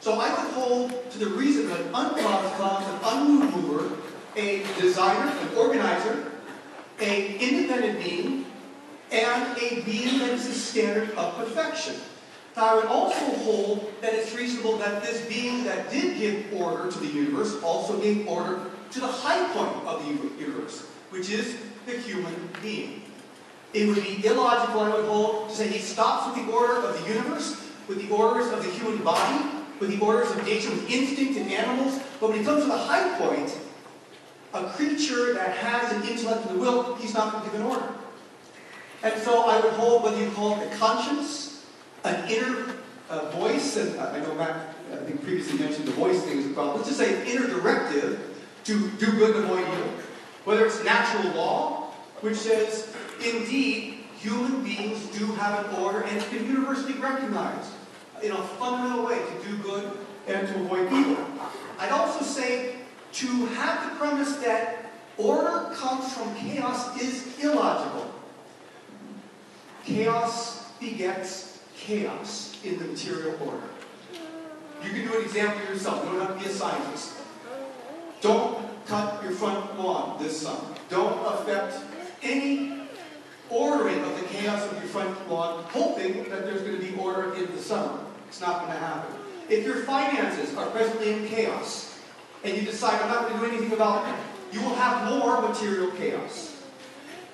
So I could hold to the reason of an uncaused cause, an unmoved mover, a designer, an organizer, an independent being, and a being that is the standard of perfection. Now I would also hold that it's reasonable that this being that did give order to the universe also gave order to the high point of the universe, which is the human being. It would be illogical, I would hold, to say he stops with the order of the universe, with the orders of the human body, with the orders of nature, with instinct in animals, but when he comes to the high point, a creature that has an intellect and a will, he's not going to give an order. And so I would hold whether you call it a conscience, an inner voice, and I know Matt, I think previously mentioned the voice thing as a problem. Let's just say an inner directive to do good and avoid evil. Whether it's natural law, which says, indeed, human beings do have an order and it can universally recognized in a fundamental way to do good and to avoid evil. I'd also say to have the premise that order comes from chaos is illogical. Chaos begets chaos in the material order. You can do an example yourself. You don't have to be a scientist. Don't cut your front lawn this summer. Don't affect any ordering of the chaos of your front lawn, hoping that there's going to be order in the summer. It's not going to happen. If your finances are presently in chaos, and you decide, I'm not going to do anything about it, you will have more material chaos.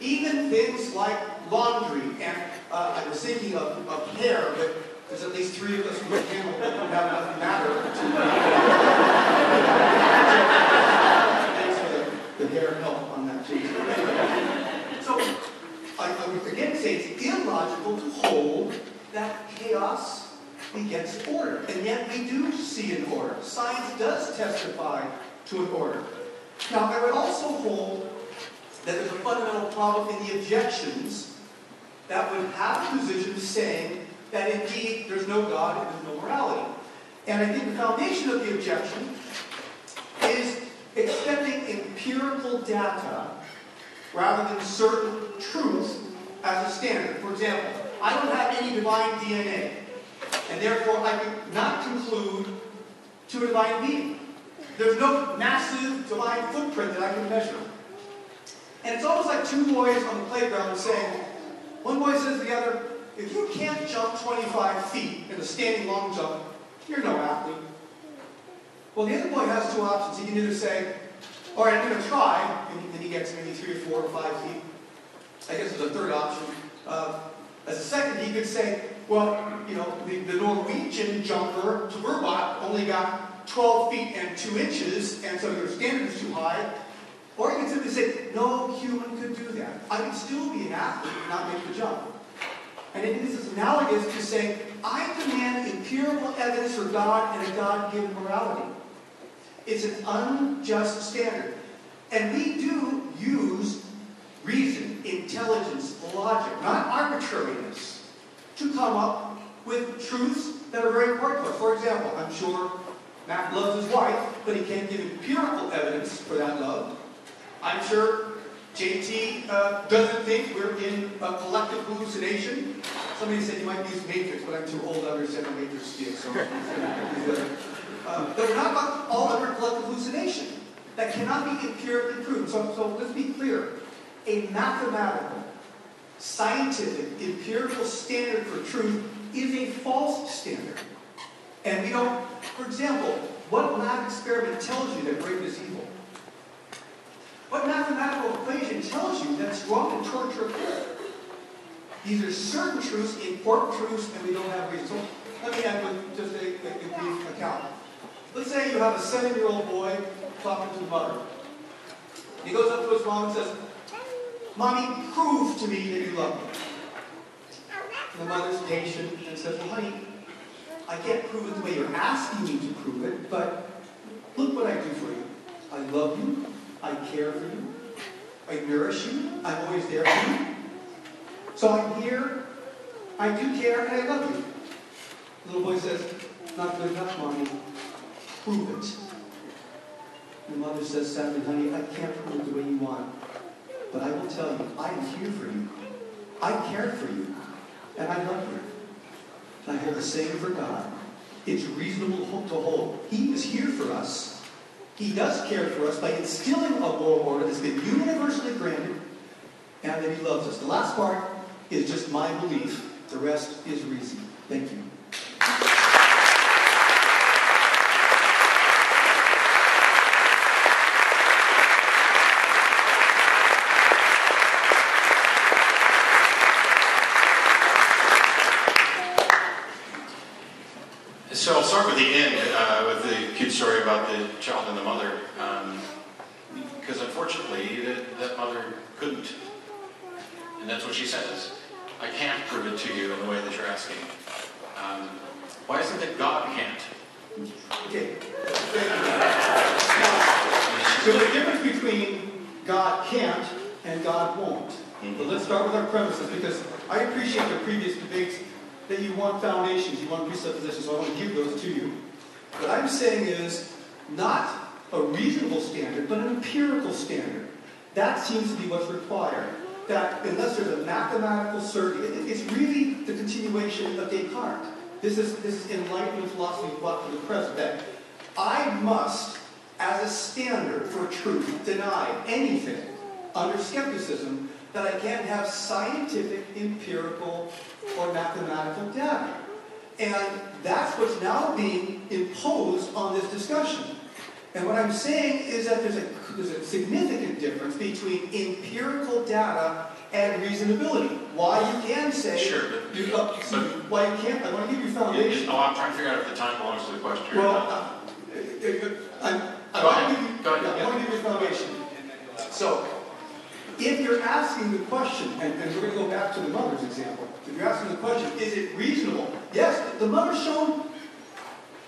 Even things like laundry, and I was thinking of hair, but there's at least 3 of us who handle that don't have enough matter to... Thanks for the hair help on that, too. So, I would again say it's illogical to hold that chaos begets order. And yet we do see an order. Science does testify to an order. Now, I would also hold that there's a fundamental problem in the objections that would have positions saying that indeed there's no God and there's no morality. And I think the foundation of the objection is accepting empirical data rather than certain truth as a standard. For example, I don't have any divine DNA, and therefore I cannot conclude to a divine being. There's no massive divine footprint that I can measure. And it's almost like 2 boys on the playground saying, one boy says to the other, if you can't jump 25 feet in a standing long jump, you're no athlete. Well, the other boy has 2 options. He can either say, all right, I'm going to try, and then he gets maybe 3 or 4 or 5 feet. I guess there's a third option. As a second, he could say, well, you know, the Norwegian jumper, Eberhard, only got 12 feet and 2 inches, and so your standard is too high. Or you can simply say, no human could do that. I could still be an athlete and not make the jump. And it is analogous to saying, I demand empirical evidence for God and a God-given morality. It's an unjust standard. And we do use reason, intelligence, logic, not arbitrariness, to come up with truths that are very important to us. For example, I'm sure Matt loves his wife, but he can't give empirical evidence for that love. I'm sure JT doesn't think we're in a collective hallucination. Somebody said you might use Matrix, but I'm too old to understand the Matrix speak, so but we're not about all under collective hallucination. That cannot be empirically proven. So let's be clear. A mathematical, scientific, empirical standard for truth is a false standard. And we don't, for example, what lab experiment tells you that rape is evil? What mathematical equation tells you that drunk and torture occur? These are certain truths, important truths, and we don't have reason. So let me end with just a brief account. Let's say you have a 7-year-old boy talking to his mother. He goes up to his mom and says, Mommy, prove to me that you love me. And the mother's patient and says, well, honey, I can't prove it the way you're asking me to prove it, but look what I do for you. I love you. I care for you. I nourish you. I'm always there for you. So I'm here. I do care, and I love you. The little boy says, not good enough, Mommy. Prove it. The mother says, sadly, honey, I can't prove it the way you want. But I will tell you, I am here for you. I care for you. And I love you. And I hold the same for God. It's reasonable to hold. He is here for us. He does care for us by instilling a moral order that's been universally granted, and that He loves us. The last part is just my belief. The rest is reason. Thank you. So I'll start with the end, with the cute story about the child and the mother. Because unfortunately, that mother couldn't. And that's what she says. I can't prove it to you in the way that you're asking. Why isn't it God can't? Okay. So the difference between God can't and God won't. But let's start with our premises, because I appreciate the previous debates that you want foundations, you want presuppositions, so I want to give those to you. What I'm saying is not a reasonable standard, but an empirical standard. That seems to be what's required. that unless there's a mathematical certainty, it's really the continuation of Descartes. This is Enlightenment philosophy brought to the present, that I must, as a standard for truth, deny anything under skepticism that I can't have scientific, empirical, or mathematical data. And that's what's now being imposed on this discussion. And what I'm saying is that there's a significant difference between empirical data and reasonability. Why you can say... Sure, why you can't... I want to give you foundation. I'm trying to figure out if the time belongs to the question. Well, I want to give you foundation. So, if you're asking the question, and we're going to go back to the mother's example, if you're asking the question, is it reasonable? Yes, the mother's shown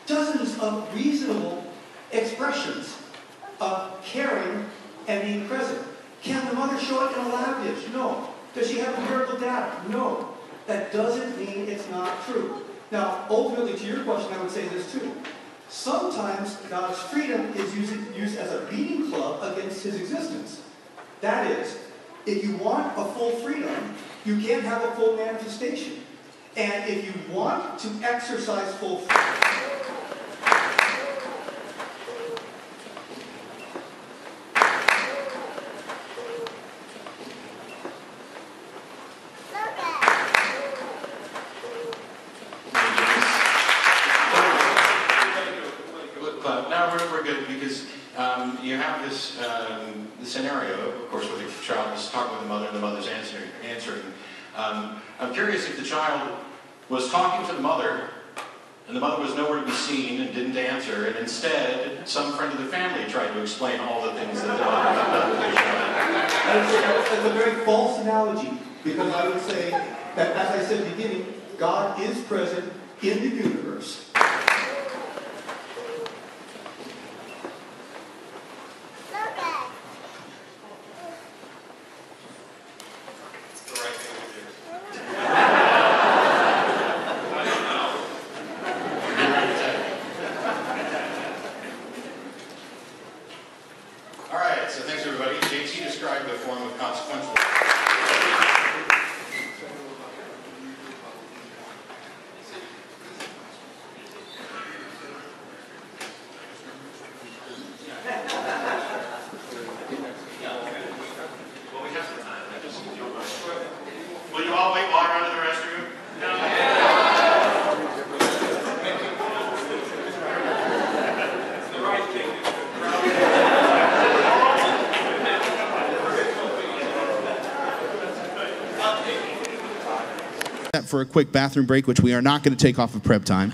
dozens of reasonable expressions of caring and being present. Can the mother show it in a lab dish? No. Does she have empirical data? No. That doesn't mean it's not true. Now, ultimately, to your question, I would say this too. Sometimes God's freedom is used as a beating club against his existence. That is, if you want a full freedom, you can't have a full manifestation. And if you want to exercise full freedom, you have this scenario, of course, where the child is talking with the mother and the mother's answering. I'm curious if the child was talking to the mother and the mother was nowhere to be seen and didn't answer, and instead some friend of the family tried to explain all the things that the mother had done with the child. That's a very false analogy, because I would say that, as I said at the beginning, God is present in the universe. For a quick bathroom break, which we are not going to take off of prep time.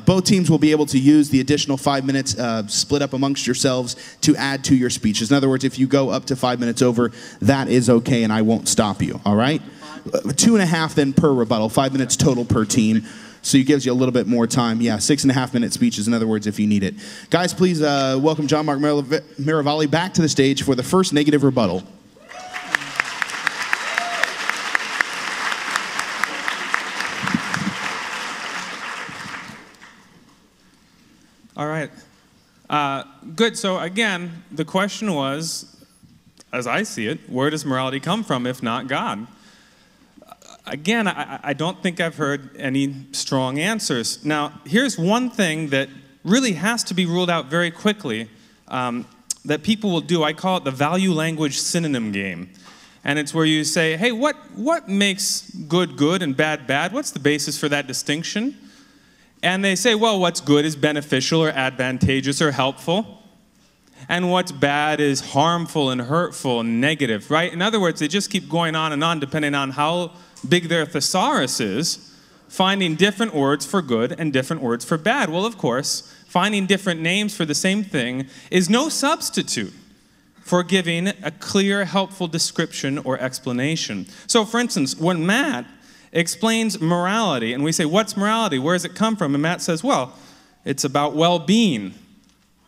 Both teams will be able to use the additional 5 minutes split up amongst yourselves to add to your speeches. In other words, if you go up to 5 minutes over, that is okay and I won't stop you, all right? 2.5 then per rebuttal, 5 minutes total per team. So it gives you a little bit more time. Yeah, 6.5 minute speeches, in other words, if you need it. Guys, please welcome John Mark Miravalle back to the stage for the first negative rebuttal. All right. Good. So again, the question was, as I see it, where does morality come from if not God? Again, I don't think I've heard any strong answers. Now, here's one thing that really has to be ruled out very quickly that people will do. I call it the value language synonym game. And it's where you say, hey, what makes good good and bad bad? What's the basis for that distinction? And they say, well, what's good is beneficial or advantageous or helpful. And what's bad is harmful and hurtful and negative, right? In other words, they just keep going on and on depending on how big their thesaurus is, finding different words for good and different words for bad. Well, of course, finding different names for the same thing is no substitute for giving a clear, helpful description or explanation. So, for instance, when Matt explains morality, and we say, what's morality? Where does it come from? And Matt says, well, it's about well-being.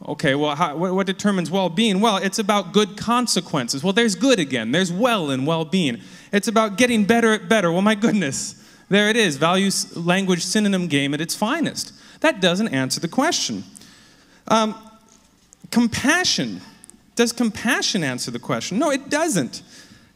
Okay, well, what determines well-being? Well, it's about good consequences. Well, there's good again. There's well in well-being. It's about getting better at better. Well, my goodness, there it is. Value language synonym game at its finest. That doesn't answer the question. Compassion. Does compassion answer the question? No, it doesn't.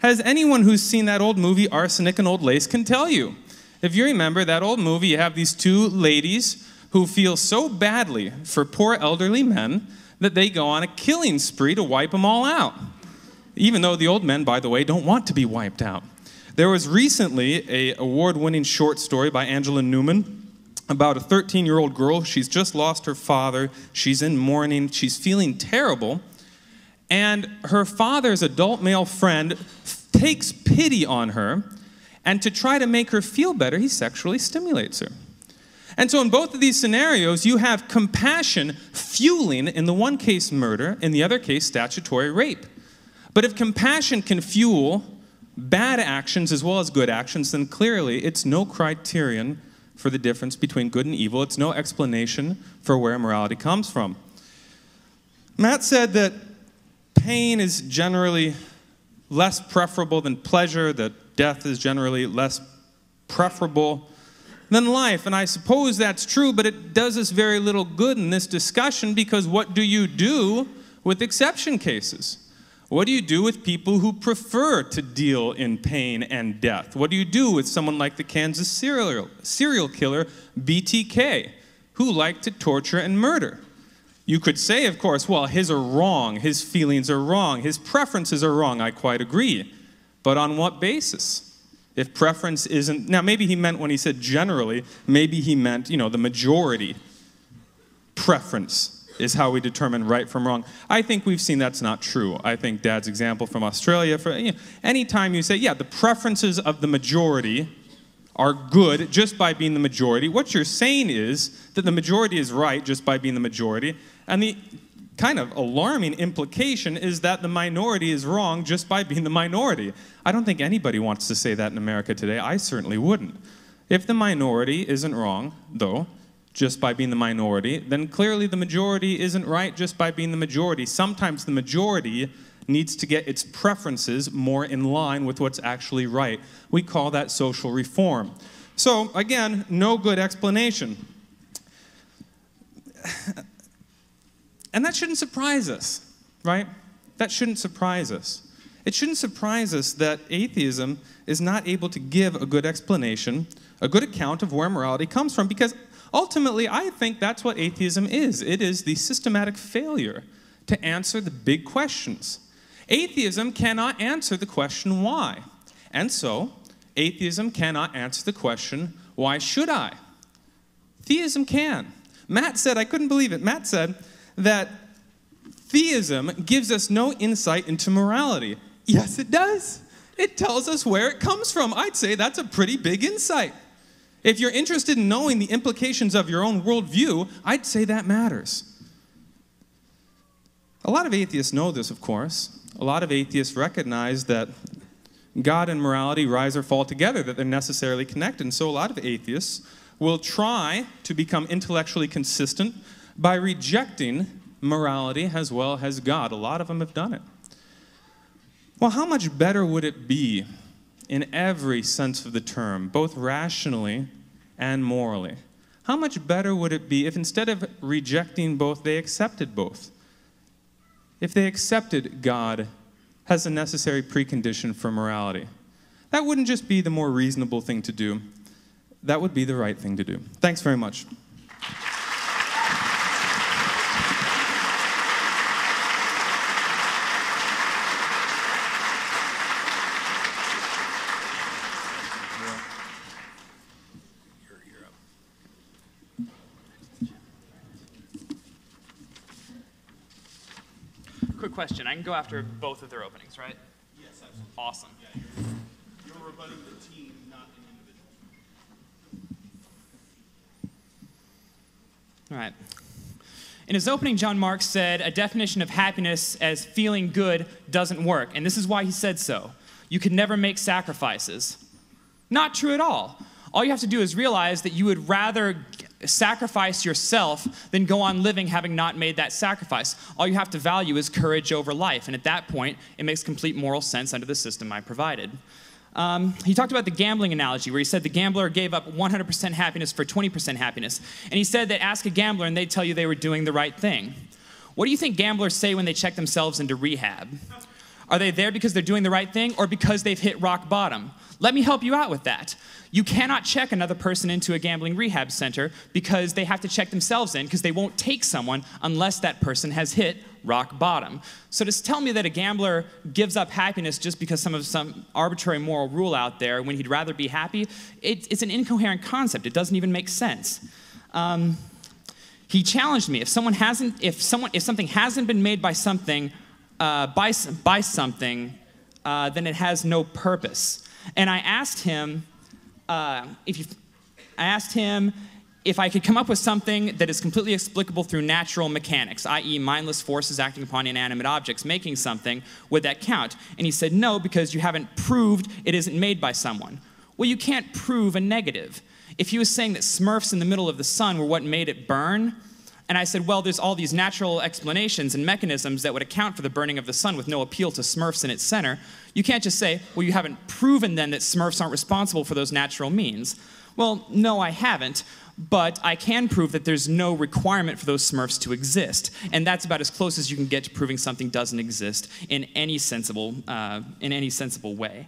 as anyone who's seen that old movie Arsenic and Old Lace can tell you. If you remember that old movie, you have these two ladies who feel so badly for poor elderly men that they go on a killing spree to wipe them all out. Even though the old men, by the way, don't want to be wiped out. There was recently an award-winning short story by Angela Newman about a 13-year-old girl. She's just lost her father. She's in mourning. She's feeling terrible. And her father's adult male friend takes pity on her, and to try to make her feel better, he sexually stimulates her. And so in both of these scenarios, you have compassion fueling, in the one case, murder, in the other case, statutory rape. But if compassion can fuel bad actions as well as good actions, then clearly it's no criterion for the difference between good and evil. It's no explanation for where morality comes from. Matt said that pain is generally less preferable than pleasure, that death is generally less preferable than life. And I suppose that's true, but it does us very little good in this discussion, because what do you do with exception cases? What do you do with people who prefer to deal in pain and death? What do you do with someone like the Kansas serial killer BTK, who liked to torture and murder? You could say, of course, well, his are wrong, his feelings are wrong, his preferences are wrong. I quite agree. But on what basis? If preference isn't... Now, maybe he meant when he said generally, maybe he meant, the majority preference is how we determine right from wrong. I think we've seen that's not true. I think Dad's example from Australia, anytime you say, yeah, the preferences of the majority are good just by being the majority, what you're saying is that the majority is right just by being the majority, and the kind of alarming implication is that the minority is wrong just by being the minority. I don't think anybody wants to say that in America today. I certainly wouldn't. If the minority isn't wrong, though, just by being the minority, then clearly the majority isn't right just by being the majority. Sometimes the majority needs to get its preferences more in line with what's actually right. We call that social reform. So, again, no good explanation. And that shouldn't surprise us, right? That shouldn't surprise us. It shouldn't surprise us that atheism is not able to give a good explanation, a good account of where morality comes from, because ultimately I think that's what atheism is. It is the systematic failure to answer the big questions. Atheism cannot answer the question why. And so, atheism cannot answer the question, why should I? Theism can. Matt said, I couldn't believe it, Matt said that theism gives us no insight into morality. Yes, it does. It tells us where it comes from. I'd say that's a pretty big insight. If you're interested in knowing the implications of your own worldview, I'd say that matters. A lot of atheists know this, of course. A lot of atheists recognize that God and morality rise or fall together, that they're necessarily connected. And so a lot of atheists will try to become intellectually consistent by rejecting morality as well as God. A lot of them have done it. Well, how much better would it be in every sense of the term, both rationally and morally? How much better would it be if instead of rejecting both, they accepted both? If they accepted God as a necessary precondition for morality? That wouldn't just be the more reasonable thing to do. That would be the right thing to do. Thanks very much. Quick question. I can go after both of their openings, right? Yes, absolutely. Awesome. Yeah, you're rebutting the team, not an individual. All right. In his opening, John Mark said a definition of happiness as feeling good doesn't work, and this is why he said so. You could never make sacrifices. Not true at all. All you have to do is realize that you would rather sacrifice yourself than go on living having not made that sacrifice. All you have to value is courage over life, and at that point, it makes complete moral sense under the system I provided. He talked about the gambling analogy, where he said the gambler gave up 100% happiness for 20% happiness. And he said that ask a gambler and they'd tell you they were doing the right thing. What do you think gamblers say when they check themselves into rehab? Are they there because they're doing the right thing or because they've hit rock bottom? Let me help you out with that. You cannot check another person into a gambling rehab center because they have to check themselves in because they won't take someone unless that person has hit rock bottom. So to tell me that a gambler gives up happiness just because of some arbitrary moral rule out there when he'd rather be happy, it's an incoherent concept. It doesn't even make sense. He challenged me. If something hasn't been made by something, then it has no purpose. And I asked him if I could come up with something that is completely explicable through natural mechanics, i.e. mindless forces acting upon inanimate objects making something, would that count? And he said no, because you haven't proved it isn't made by someone. Well, you can't prove a negative. If he was saying that Smurfs in the middle of the sun were what made it burn, and I said, well, there's all these natural explanations and mechanisms that would account for the burning of the sun with no appeal to Smurfs in its center, you can't just say, well, you haven't proven then that Smurfs aren't responsible for those natural means. Well, no, I haven't, but I can prove that there's no requirement for those Smurfs to exist, and that's about as close as you can get to proving something doesn't exist in any sensible way.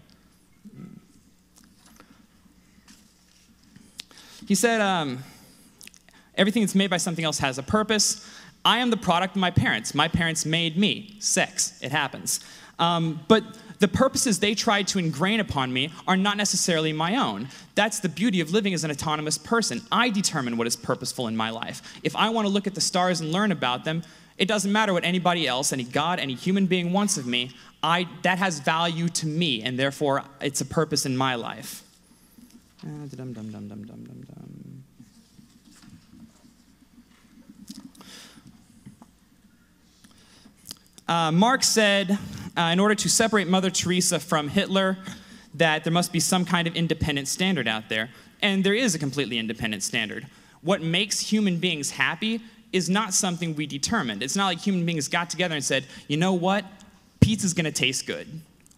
He said, everything that's made by something else has a purpose. I am the product of my parents. My parents made me. Sex. It happens. But the purposes they tried to ingrain upon me are not necessarily my own. That's the beauty of living as an autonomous person. I determine what is purposeful in my life. If I want to look at the stars and learn about them, it doesn't matter what anybody else, any God, any human being wants of me. That has value to me, and therefore it's a purpose in my life. Marx said, in order to separate Mother Teresa from Hitler, that there must be some kind of independent standard out there. And there is a completely independent standard. What makes human beings happy is not something we determined. It's not like human beings got together and said, you know what? Pizza's going to taste good.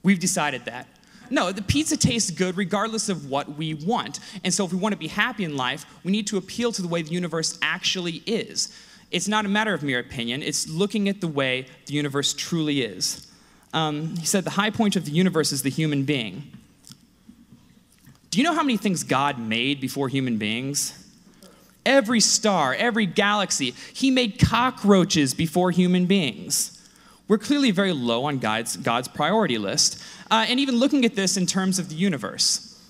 We've decided that. No, the pizza tastes good regardless of what we want. And so if we want to be happy in life, we need to appeal to the way the universe actually is. It's not a matter of mere opinion. It's looking at the way the universe truly is. He said the high point of the universe is the human being. Do you know how many things God made before human beings? Every star, every galaxy. He made cockroaches before human beings. We're clearly very low on God's priority list. And even looking at this in terms of the universe.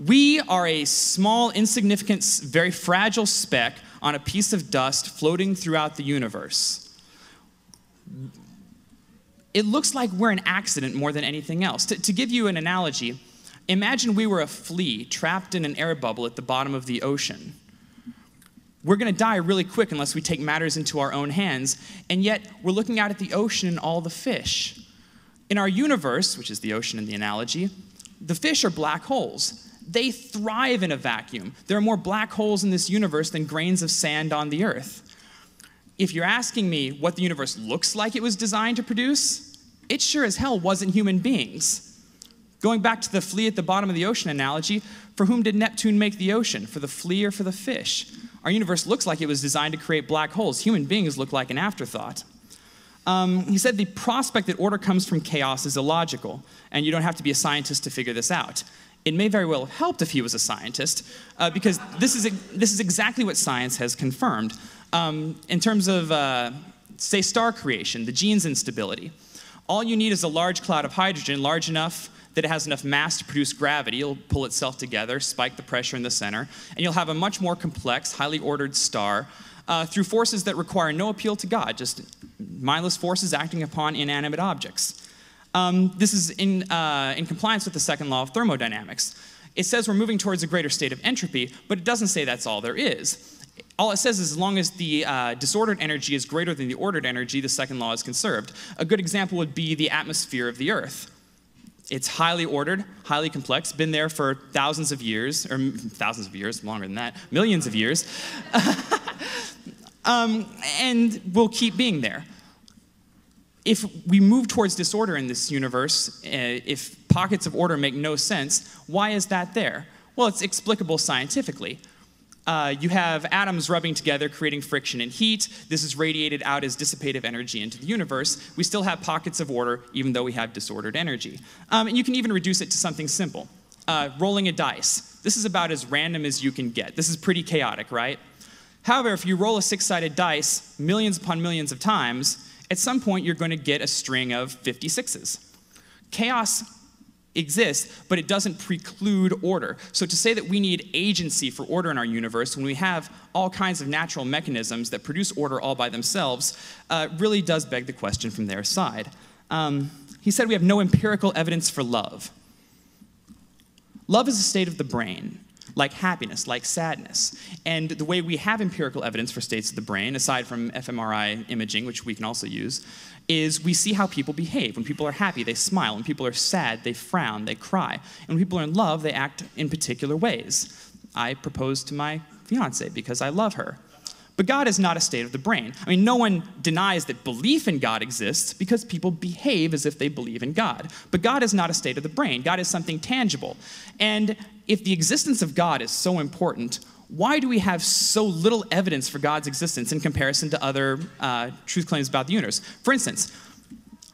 We are a small, insignificant, very fragile speck on a piece of dust floating throughout the universe. It looks like we're an accident more than anything else. To give you an analogy, imagine we were a flea trapped in an air bubble at the bottom of the ocean. We're going to die really quick unless we take matters into our own hands, and yet we're looking out at the ocean and all the fish. In our universe, which is the ocean in the analogy, the fish are black holes. They thrive in a vacuum. There are more black holes in this universe than grains of sand on the earth. If you're asking me what the universe looks like it was designed to produce, it sure as hell wasn't human beings. Going back to the flea at the bottom of the ocean analogy, for whom did Neptune make the ocean? For the flea or for the fish? Our universe looks like it was designed to create black holes. Human beings look like an afterthought. He said the prospect that order comes from chaos is illogical, and you don't have to be a scientist to figure this out. It may very well have helped if he was a scientist, because this is exactly what science has confirmed. In terms of, say, star creation, the gene's instability. All you need is a large cloud of hydrogen, large enough that it has enough mass to produce gravity. It'll pull itself together, spike the pressure in the center, and you'll have a much more complex, highly ordered star through forces that require no appeal to God, just mindless forces acting upon inanimate objects. This is in compliance with the second law of thermodynamics. It says we're moving towards a greater state of entropy, but it doesn't say that's all there is. All it says is as long as the disordered energy is greater than the ordered energy, the second law is conserved. A good example would be the atmosphere of the Earth. It's highly ordered, highly complex, been there for thousands of years, longer than that, millions of years, and will keep being there. If we move towards disorder in this universe, if pockets of order make no sense, why is that there? Well, it's explicable scientifically. you have atoms rubbing together, creating friction and heat. This is radiated out as dissipative energy into the universe. We still have pockets of order, even though we have disordered energy. And you can even reduce it to something simple. Rolling a dice. This is about as random as you can get. This is pretty chaotic, right? However, if you roll a 6-sided dice millions upon millions of times, at some point you're going to get a string of 56s. Chaos exists, but it doesn't preclude order. So to say that we need agency for order in our universe when we have all kinds of natural mechanisms that produce order all by themselves really does beg the question from their side. He said we have no empirical evidence for love. Love is a state of the brain, like happiness, like sadness. And the way we have empirical evidence for states of the brain, aside from fMRI imaging, which we can also use, is we see how people behave. When people are happy, they smile. When people are sad, they frown, they cry. And when people are in love, they act in particular ways. I proposed to my fiance because I love her. But God is not a state of the brain. I mean, no one denies that belief in God exists because people behave as if they believe in God. But God is not a state of the brain. God is something tangible. And if the existence of God is so important, why do we have so little evidence for God's existence in comparison to other truth claims about the universe? For instance,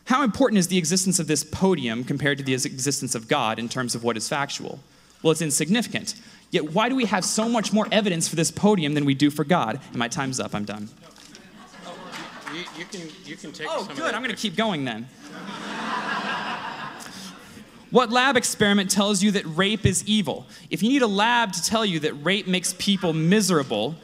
how important is the existence of this podium compared to the existence of God in terms of what is factual? Well, it's insignificant. Yet why do we have so much more evidence for this podium than we do for God? And my time's up, I'm done. You can take Oh, some good, of I'm gonna keep going then. What lab experiment tells you that rape is evil? If you need a lab to tell you that rape makes people miserable,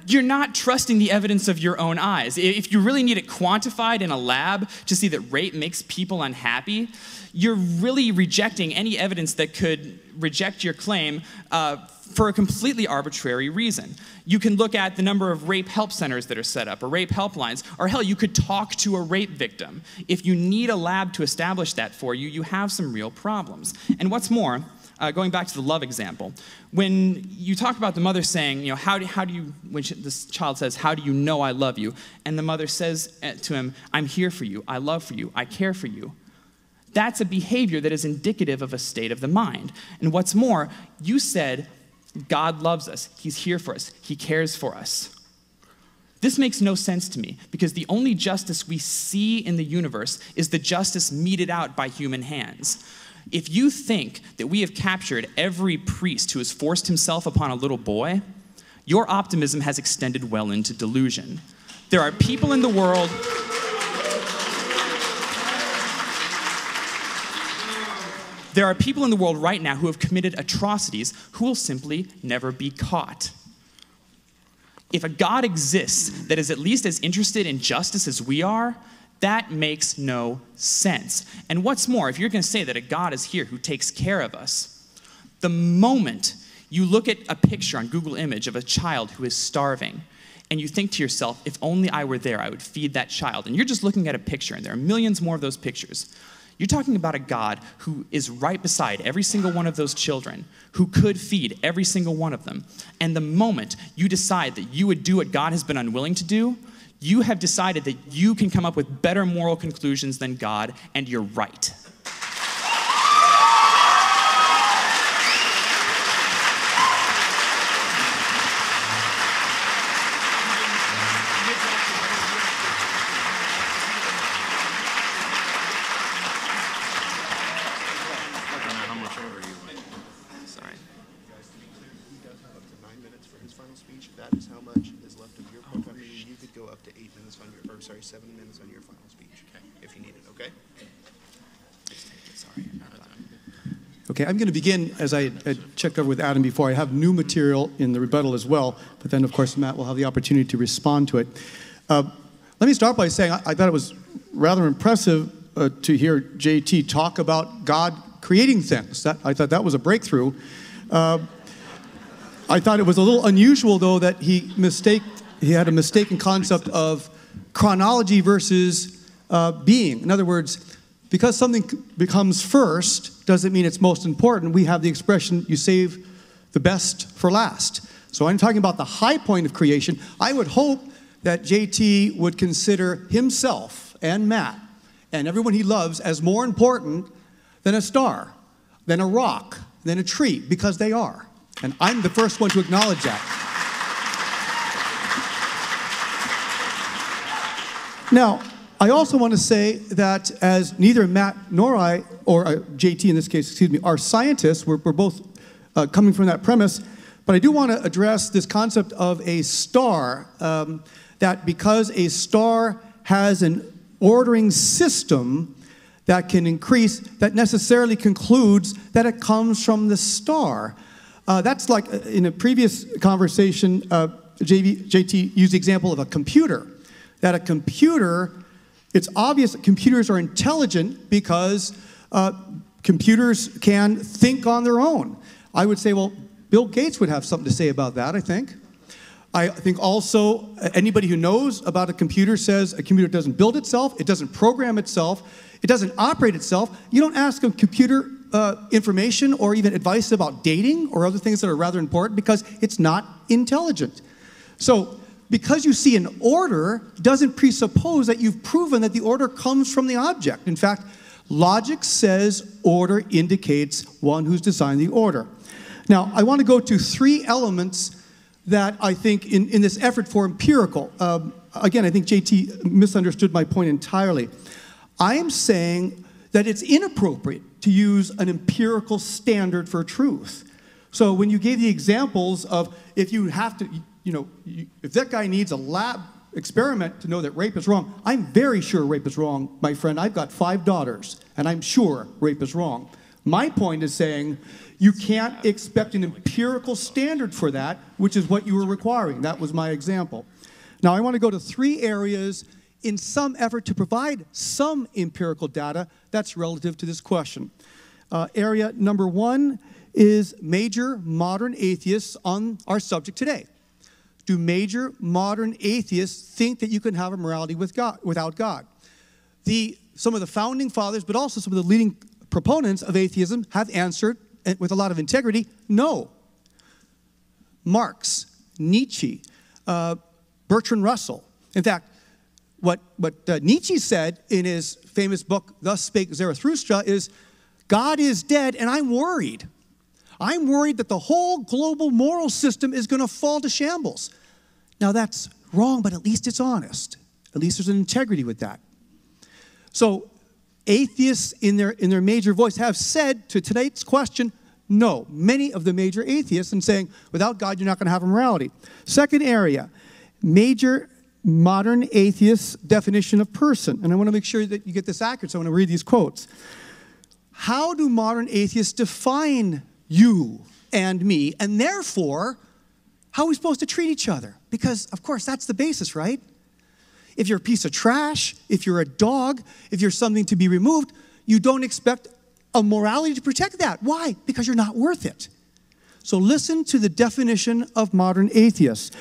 you're not trusting the evidence of your own eyes. If you really need it quantified in a lab to see that rape makes people unhappy, you're really rejecting any evidence that could reject your claim for a completely arbitrary reason. You can look at the number of rape help centers that are set up, or rape helplines, or hell, you could talk to a rape victim. If you need a lab to establish that for you, you have some real problems. And what's more, going back to the love example, when you talk about the mother saying, you know, how do you, when this child says, how do you know I love you? And the mother says to him, I'm here for you, I love for you, I care for you. That's a behavior that is indicative of a state of the mind. And what's more, you said, God loves us, he's here for us, he cares for us. This makes no sense to me, because the only justice we see in the universe is the justice meted out by human hands. If you think that we have captured every priest who has forced himself upon a little boy, your optimism has extended well into delusion. There are people in the world... There are people in the world right now who have committed atrocities who will simply never be caught. If a God exists that is at least as interested in justice as we are, that makes no sense. And what's more, if you're going to say that a God is here who takes care of us, the moment you look at a picture on Google Image of a child who is starving, and you think to yourself, if only I were there, I would feed that child. And you're just looking at a picture, and there are millions more of those pictures. You're talking about a God who is right beside every single one of those children, who could feed every single one of them. And the moment you decide that you would do what God has been unwilling to do, you have decided that you can come up with better moral conclusions than God, and you're right. That is how much is left of your program. You could go up to 8 minutes on your, or sorry, 7 minutes on your final speech, if you need it, okay? Sorry. Okay, I'm going to begin, as I checked over with Adam before. I have new material in the rebuttal as well, but then, of course, Matt will have the opportunity to respond to it. Let me start by saying I thought it was rather impressive to hear JT talk about God creating things. I thought that was a breakthrough. I thought it was a little unusual, though, that he had a mistaken concept of chronology versus being. In other words, because something becomes first doesn't mean it's most important. We have the expression, you save the best for last. So I'm talking about the high point of creation. I would hope that JT would consider himself and Matt and everyone he loves as more important than a star, than a rock, than a tree, because they are. And I'm the first one to acknowledge that. Now, I also want to say that as neither Matt nor I, or JT in this case, excuse me, are scientists, we're both coming from that premise, but I do want to address this concept of a star, that because a star has an ordering system that can increase, that necessarily concludes that it comes from the star. That's like in a previous conversation, JT used the example of a computer. That a computer, it's obvious that computers are intelligent because computers can think on their own. I would say, well, Bill Gates would have something to say about that, I think. I think also anybody who knows about a computer says a computer doesn't build itself, it doesn't program itself, it doesn't operate itself. You don't ask a computer information or even advice about dating or other things that are rather important because it's not intelligent. So because you see an order doesn't presuppose that you've proven that the order comes from the object. In fact, logic says order indicates one who's designed the order. Now, I want to go to three elements that I think in this effort for empirical, again, I think JT misunderstood my point entirely. I am saying that it's inappropriate to use an empirical standard for truth. So when you gave the examples of if you have to, if that guy needs a lab experiment to know that rape is wrong, I'm very sure rape is wrong, my friend. I've got 5 daughters, and I'm sure rape is wrong. My point is saying you can't expect an empirical standard for that, which is what you were requiring. That was my example. Now, I want to go to 3 areas in some effort to provide some empirical data that's relative to this question. Area number 1 is major modern atheists on our subject today. Do major modern atheists think that you can have a morality without God? Some of the founding fathers, but also some of the leading proponents of atheism have answered with a lot of integrity, no. Marx, Nietzsche, Bertrand Russell. In fact, what Nietzsche said in his famous book, Thus Spake Zarathustra, is, God is dead and I'm worried. I'm worried that the whole global moral system is going to fall to shambles. Now that's wrong, but at least it's honest. At least there's an integrity with that. So atheists in their major voice have said to today's question, no. Many of the major atheists and saying, without God, you're not going to have a morality. Second area, major modern atheists' definition of person. And I want to make sure that you get this accurate, so I want to read these quotes. How do modern atheists define you and me, and therefore, how are we supposed to treat each other? Because, of course, that's the basis, right? If you're a piece of trash, if you're a dog, if you're something to be removed, you don't expect a morality to protect that. Why? Because you're not worth it. So listen to the definition of modern atheists.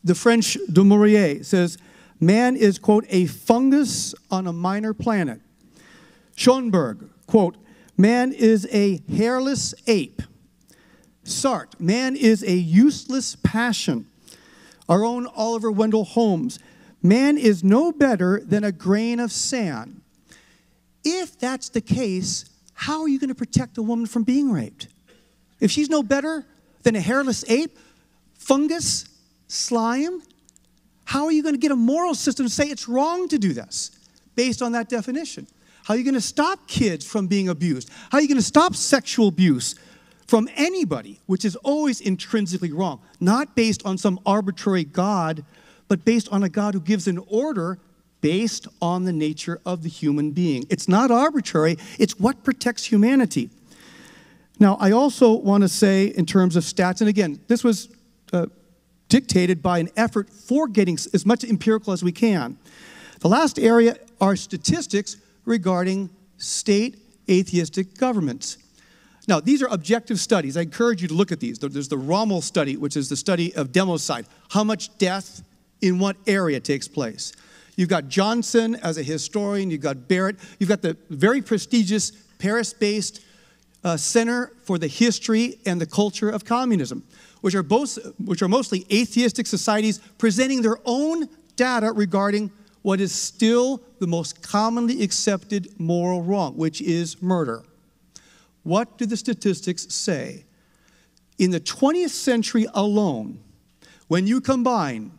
The French de Maurier says, man is, quote, a fungus on a minor planet. Schoenberg, quote, man is a hairless ape. Sartre, man is a useless passion. Our own Oliver Wendell Holmes, man is no better than a grain of sand. If that's the case, how are you going to protect a woman from being raped? If she's no better than a hairless ape, fungus, slime, how are you going to get a moral system to say it's wrong to do this based on that definition? How are you going to stop kids from being abused? How are you going to stop sexual abuse from anybody, which is always intrinsically wrong, not based on some arbitrary God, but based on a God who gives an order based on the nature of the human being. It's not arbitrary, it's what protects humanity. Now, I also want to say in terms of stats, and again, this was dictated by an effort for getting as much empirical as we can. The last area are statistics regarding state atheistic governments. Now, these are objective studies. I encourage you to look at these. There's the Rommel study, which is the study of democide. How much death in what area takes place? You've got Johnson as a historian. You've got Barrett. You've got the very prestigious Paris-based Center for the History and the Culture of Communism, which are mostly atheistic societies presenting their own data regarding what is still the most commonly accepted moral wrong, which is murder. What do the statistics say? In the 20th century alone, when you combine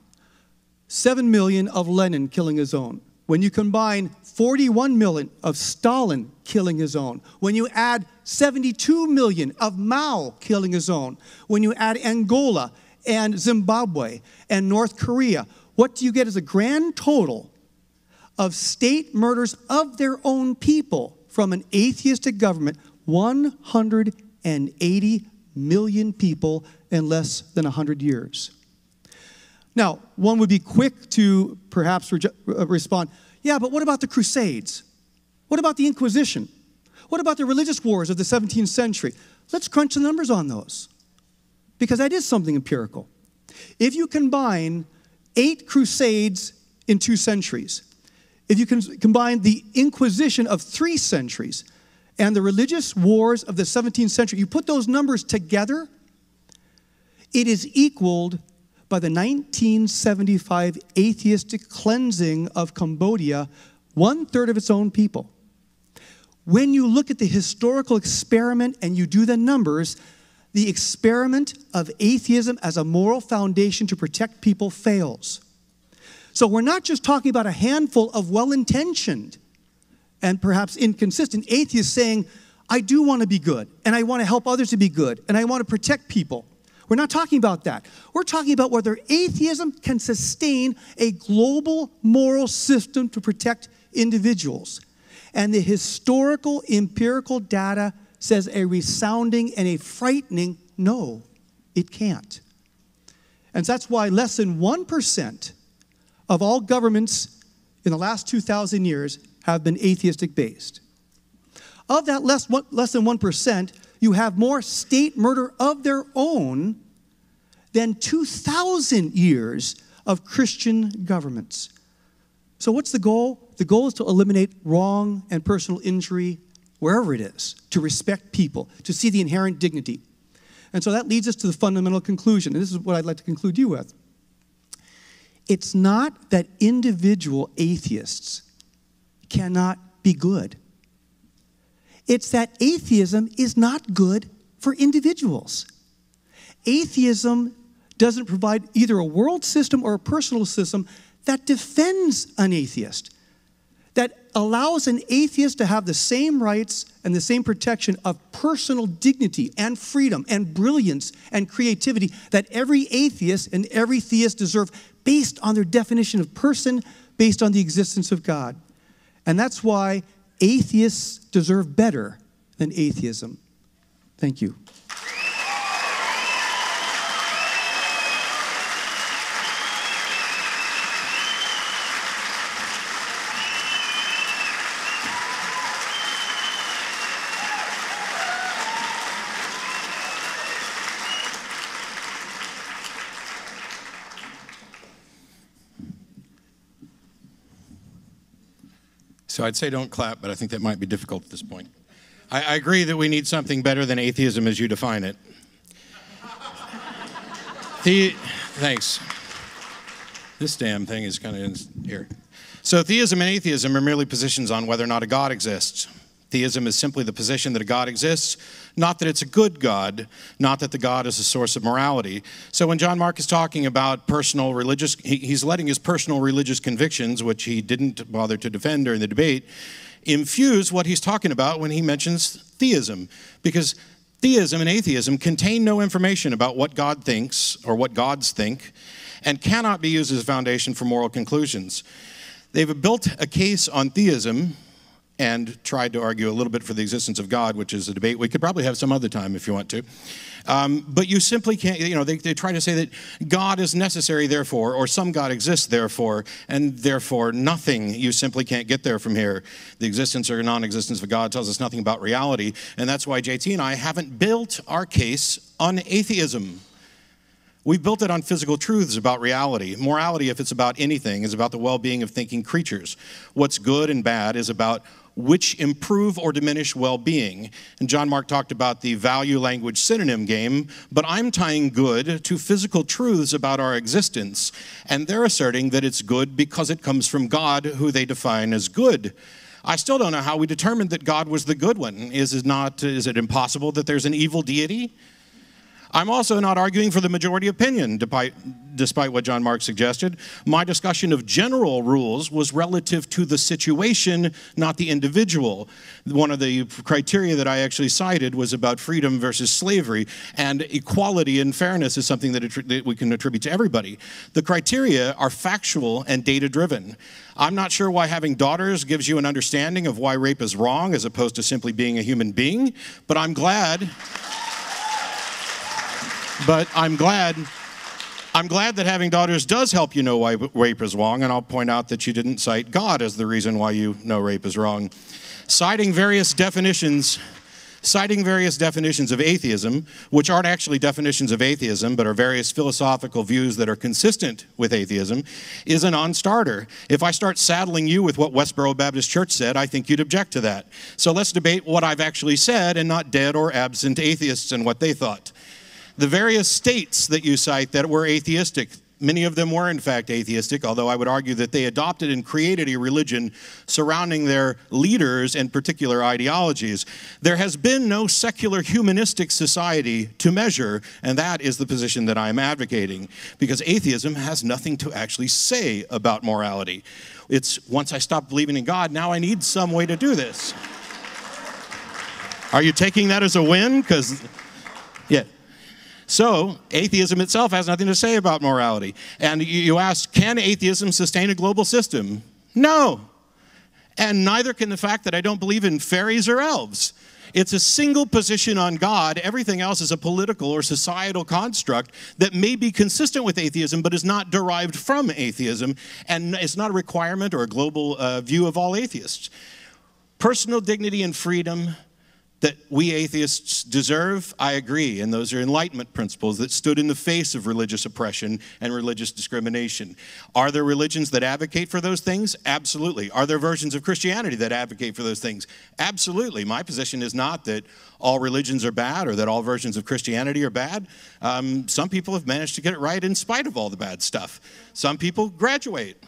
7 million of Lenin killing his own, when you combine 41 million of Stalin killing his own, when you add 72 million of Mao killing his own, when you add Angola and Zimbabwe and North Korea, what do you get as a grand total of state murders of their own people from an atheistic government? 180 million people in less than 100 years. Now, one would be quick to perhaps respond, yeah, but what about the Crusades? What about the Inquisition? What about the religious wars of the 17th century? Let's crunch the numbers on those, because that is something empirical. If you combine 8 crusades in 2 centuries, if you can combine the Inquisition of 3 centuries and the religious wars of the 17th century, you put those numbers together, it is equaled by the 1975 atheistic cleansing of Cambodia, 1/3 of its own people. When you look at the historical experiment and you do the numbers, the experiment of atheism as a moral foundation to protect people fails. So we're not just talking about a handful of well-intentioned and perhaps inconsistent atheists saying, I do want to be good, and I want to help others to be good, and I want to protect people. We're not talking about that. We're talking about whether atheism can sustain a global moral system to protect individuals. And the historical, empirical data says a resounding and a frightening no, it can't. And that's why less than 1% of all governments in the last 2,000 years have been atheistic based. Of that less than 1%, you have more state murder of their own than 2,000 years of Christian governments. So what's the goal? The goal is to eliminate wrong and personal injury wherever it is, to respect people, to see the inherent dignity. And so that leads us to the fundamental conclusion, and this is what I'd like to conclude you with. It's not that individual atheists cannot be good. It's that atheism is not good for individuals. Atheism doesn't provide either a world system or a personal system that defends an atheist, that allows an atheist to have the same rights and the same protection of personal dignity and freedom and brilliance and creativity that every atheist and every theist deserve based on their definition of person, based on the existence of God. And that's why atheists deserve better than atheism. Thank you. So I'd say don't clap, but I think that might be difficult at this point. I agree that we need something better than atheism as you define it. Thanks. This damn thing is kind of in here. So theism and atheism are merely positions on whether or not a God exists. Theism is simply the position that a God exists, not that it's a good God, not that the God is a source of morality. So when John Mark is talking about personal religious, he's letting his personal religious convictions, which he didn't bother to defend during the debate, infuse what he's talking about when he mentions theism. Because theism and atheism contain no information about what God thinks or what gods think, and cannot be used as a foundation for moral conclusions. They've built a case on theism and tried to argue a little bit for the existence of God, which is a debate we could probably have some other time if you want to. But you simply can't, they try to say that God is necessary, therefore, or some God exists, therefore, and therefore nothing. You simply can't get there from here. The existence or non-existence of God tells us nothing about reality, and that's why JT and I haven't built our case on atheism. We've built it on physical truths about reality. Morality, if it's about anything, is about the well-being of thinking creatures. What's good and bad is about which improve or diminish well-being. And John Mark talked about the value language synonym game, but I'm tying good to physical truths about our existence, and they're asserting that it's good because it comes from God, who they define as good. I still don't know how we determined that God was the good one. Is it impossible that there's an evil deity? I'm also not arguing for the majority opinion, despite what John Mark suggested. My discussion of general rules was relative to the situation, not the individual. One of the criteria that I actually cited was about freedom versus slavery, and equality and fairness is something that we can attribute to everybody. The criteria are factual and data-driven. I'm not sure why having daughters gives you an understanding of why rape is wrong as opposed to simply being a human being, but I'm glad that having daughters does help you know why rape is wrong, and I'll point out that you didn't cite God as the reason why you know rape is wrong. Citing various definitions of atheism, which aren't actually definitions of atheism, but are various philosophical views that are consistent with atheism, is a non-starter. If I start saddling you with what Westboro Baptist Church said, I think you'd object to that. So let's debate what I've actually said and not dead or absent atheists and what they thought. The various states that you cite that were atheistic, many of them were in fact atheistic, although I would argue that they adopted and created a religion surrounding their leaders and particular ideologies. There has been no secular humanistic society to measure, and that is the position that I am advocating, because atheism has nothing to actually say about morality. It's once I stop believing in God, now I need some way to do this. Are you taking that as a win? Yeah. So, atheism itself has nothing to say about morality. And you ask, can atheism sustain a global system? No. And neither can the fact that I don't believe in fairies or elves. It's a single position on God. Everything else is a political or societal construct that may be consistent with atheism, but is not derived from atheism, and it's not a requirement or a global view of all atheists. Personal dignity and freedom that we atheists deserve, I agree, and those are Enlightenment principles that stood in the face of religious oppression and religious discrimination. Are there religions that advocate for those things? Absolutely. Are there versions of Christianity that advocate for those things? Absolutely. My position is not that all religions are bad or that all versions of Christianity are bad. Some people have managed to get it right in spite of all the bad stuff. Some people graduate.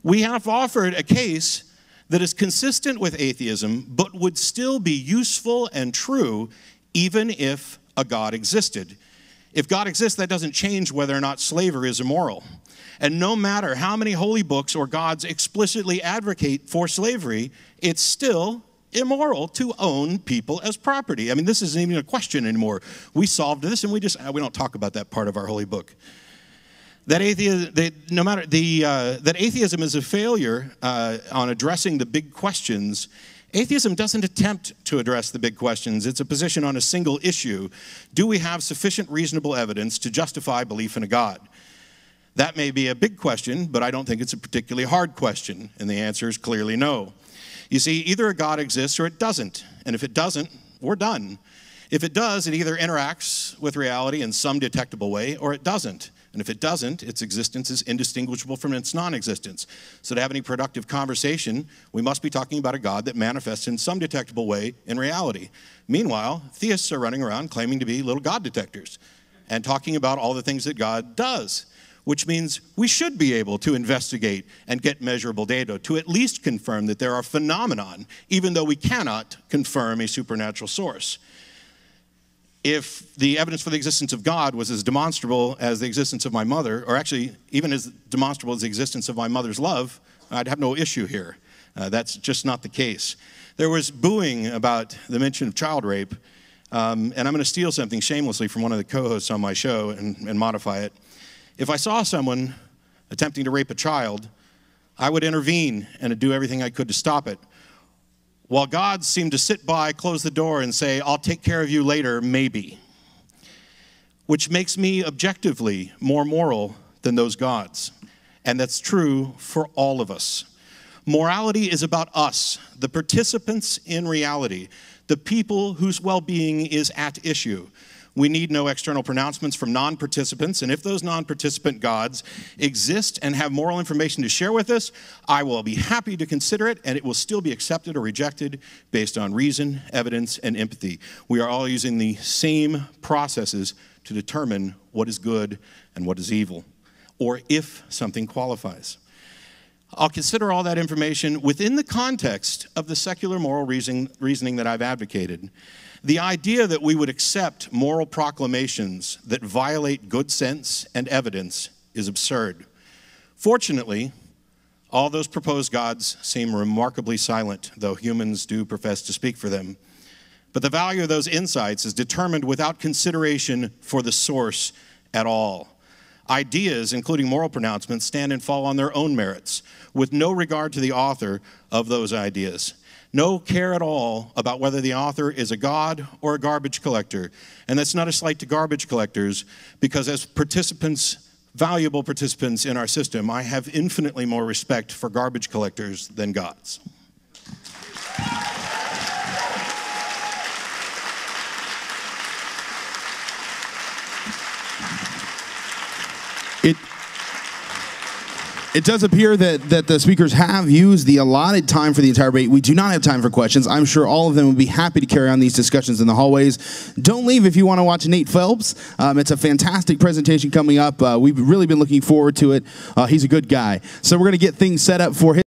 We have offered a case that is consistent with atheism, but would still be useful and true even if a God existed. If God exists, that doesn't change whether or not slavery is immoral. And no matter how many holy books or gods explicitly advocate for slavery, it's still immoral to own people as property. I mean, this isn't even a question anymore. We solved this, and we don't talk about that part of our holy book. That atheism is a failure on addressing the big questions. Atheism doesn't attempt to address the big questions. It's a position on a single issue. Do we have sufficient reasonable evidence to justify belief in a God? That may be a big question, but I don't think it's a particularly hard question, and the answer is clearly no. You see, either a God exists or it doesn't, and if it doesn't, we're done. If it does, it either interacts with reality in some detectable way or it doesn't. And if it doesn't, its existence is indistinguishable from its non-existence. So to have any productive conversation, we must be talking about a God that manifests in some detectable way in reality. Meanwhile, theists are running around claiming to be little God detectors and talking about all the things that God does, which means we should be able to investigate and get measurable data to at least confirm that there are phenomenon, even though we cannot confirm a supernatural source. If the evidence for the existence of God was as demonstrable as the existence of my mother, or actually even as demonstrable as the existence of my mother's love, I'd have no issue here. That's just not the case. There was booing about the mention of child rape, and I'm going to steal something shamelessly from one of the co-hosts on my show and modify it. If I saw someone attempting to rape a child, I would intervene and do everything I could to stop it. While God seemed to sit by, close the door, and say, I'll take care of you later, maybe. Which makes me objectively more moral than those gods. And that's true for all of us. Morality is about us, the participants in reality, the people whose well-being is at issue. We need no external pronouncements from non-participants, and if those non-participant gods exist and have moral information to share with us, I will be happy to consider it, and it will still be accepted or rejected based on reason, evidence, and empathy. We are all using the same processes to determine what is good and what is evil, or if something qualifies. I'll consider all that information within the context of the secular moral reasoning that I've advocated. The idea that we would accept moral proclamations that violate good sense and evidence is absurd. Fortunately, all those proposed gods seem remarkably silent, though humans do profess to speak for them. But the value of those insights is determined without consideration for the source at all. Ideas, including moral pronouncements, stand and fall on their own merits, with no regard to the author of those ideas. No care at all about whether the author is a god or a garbage collector. And that's not a slight to garbage collectors, because as participants, valuable participants in our system, I have infinitely more respect for garbage collectors than gods. It does appear that the speakers have used the allotted time for the entire debate. We do not have time for questions. I'm sure all of them would be happy to carry on these discussions in the hallways. Don't leave if you want to watch Nate Phelps. It's a fantastic presentation coming up. We've really been looking forward to it. He's a good guy. So we're going to get things set up for his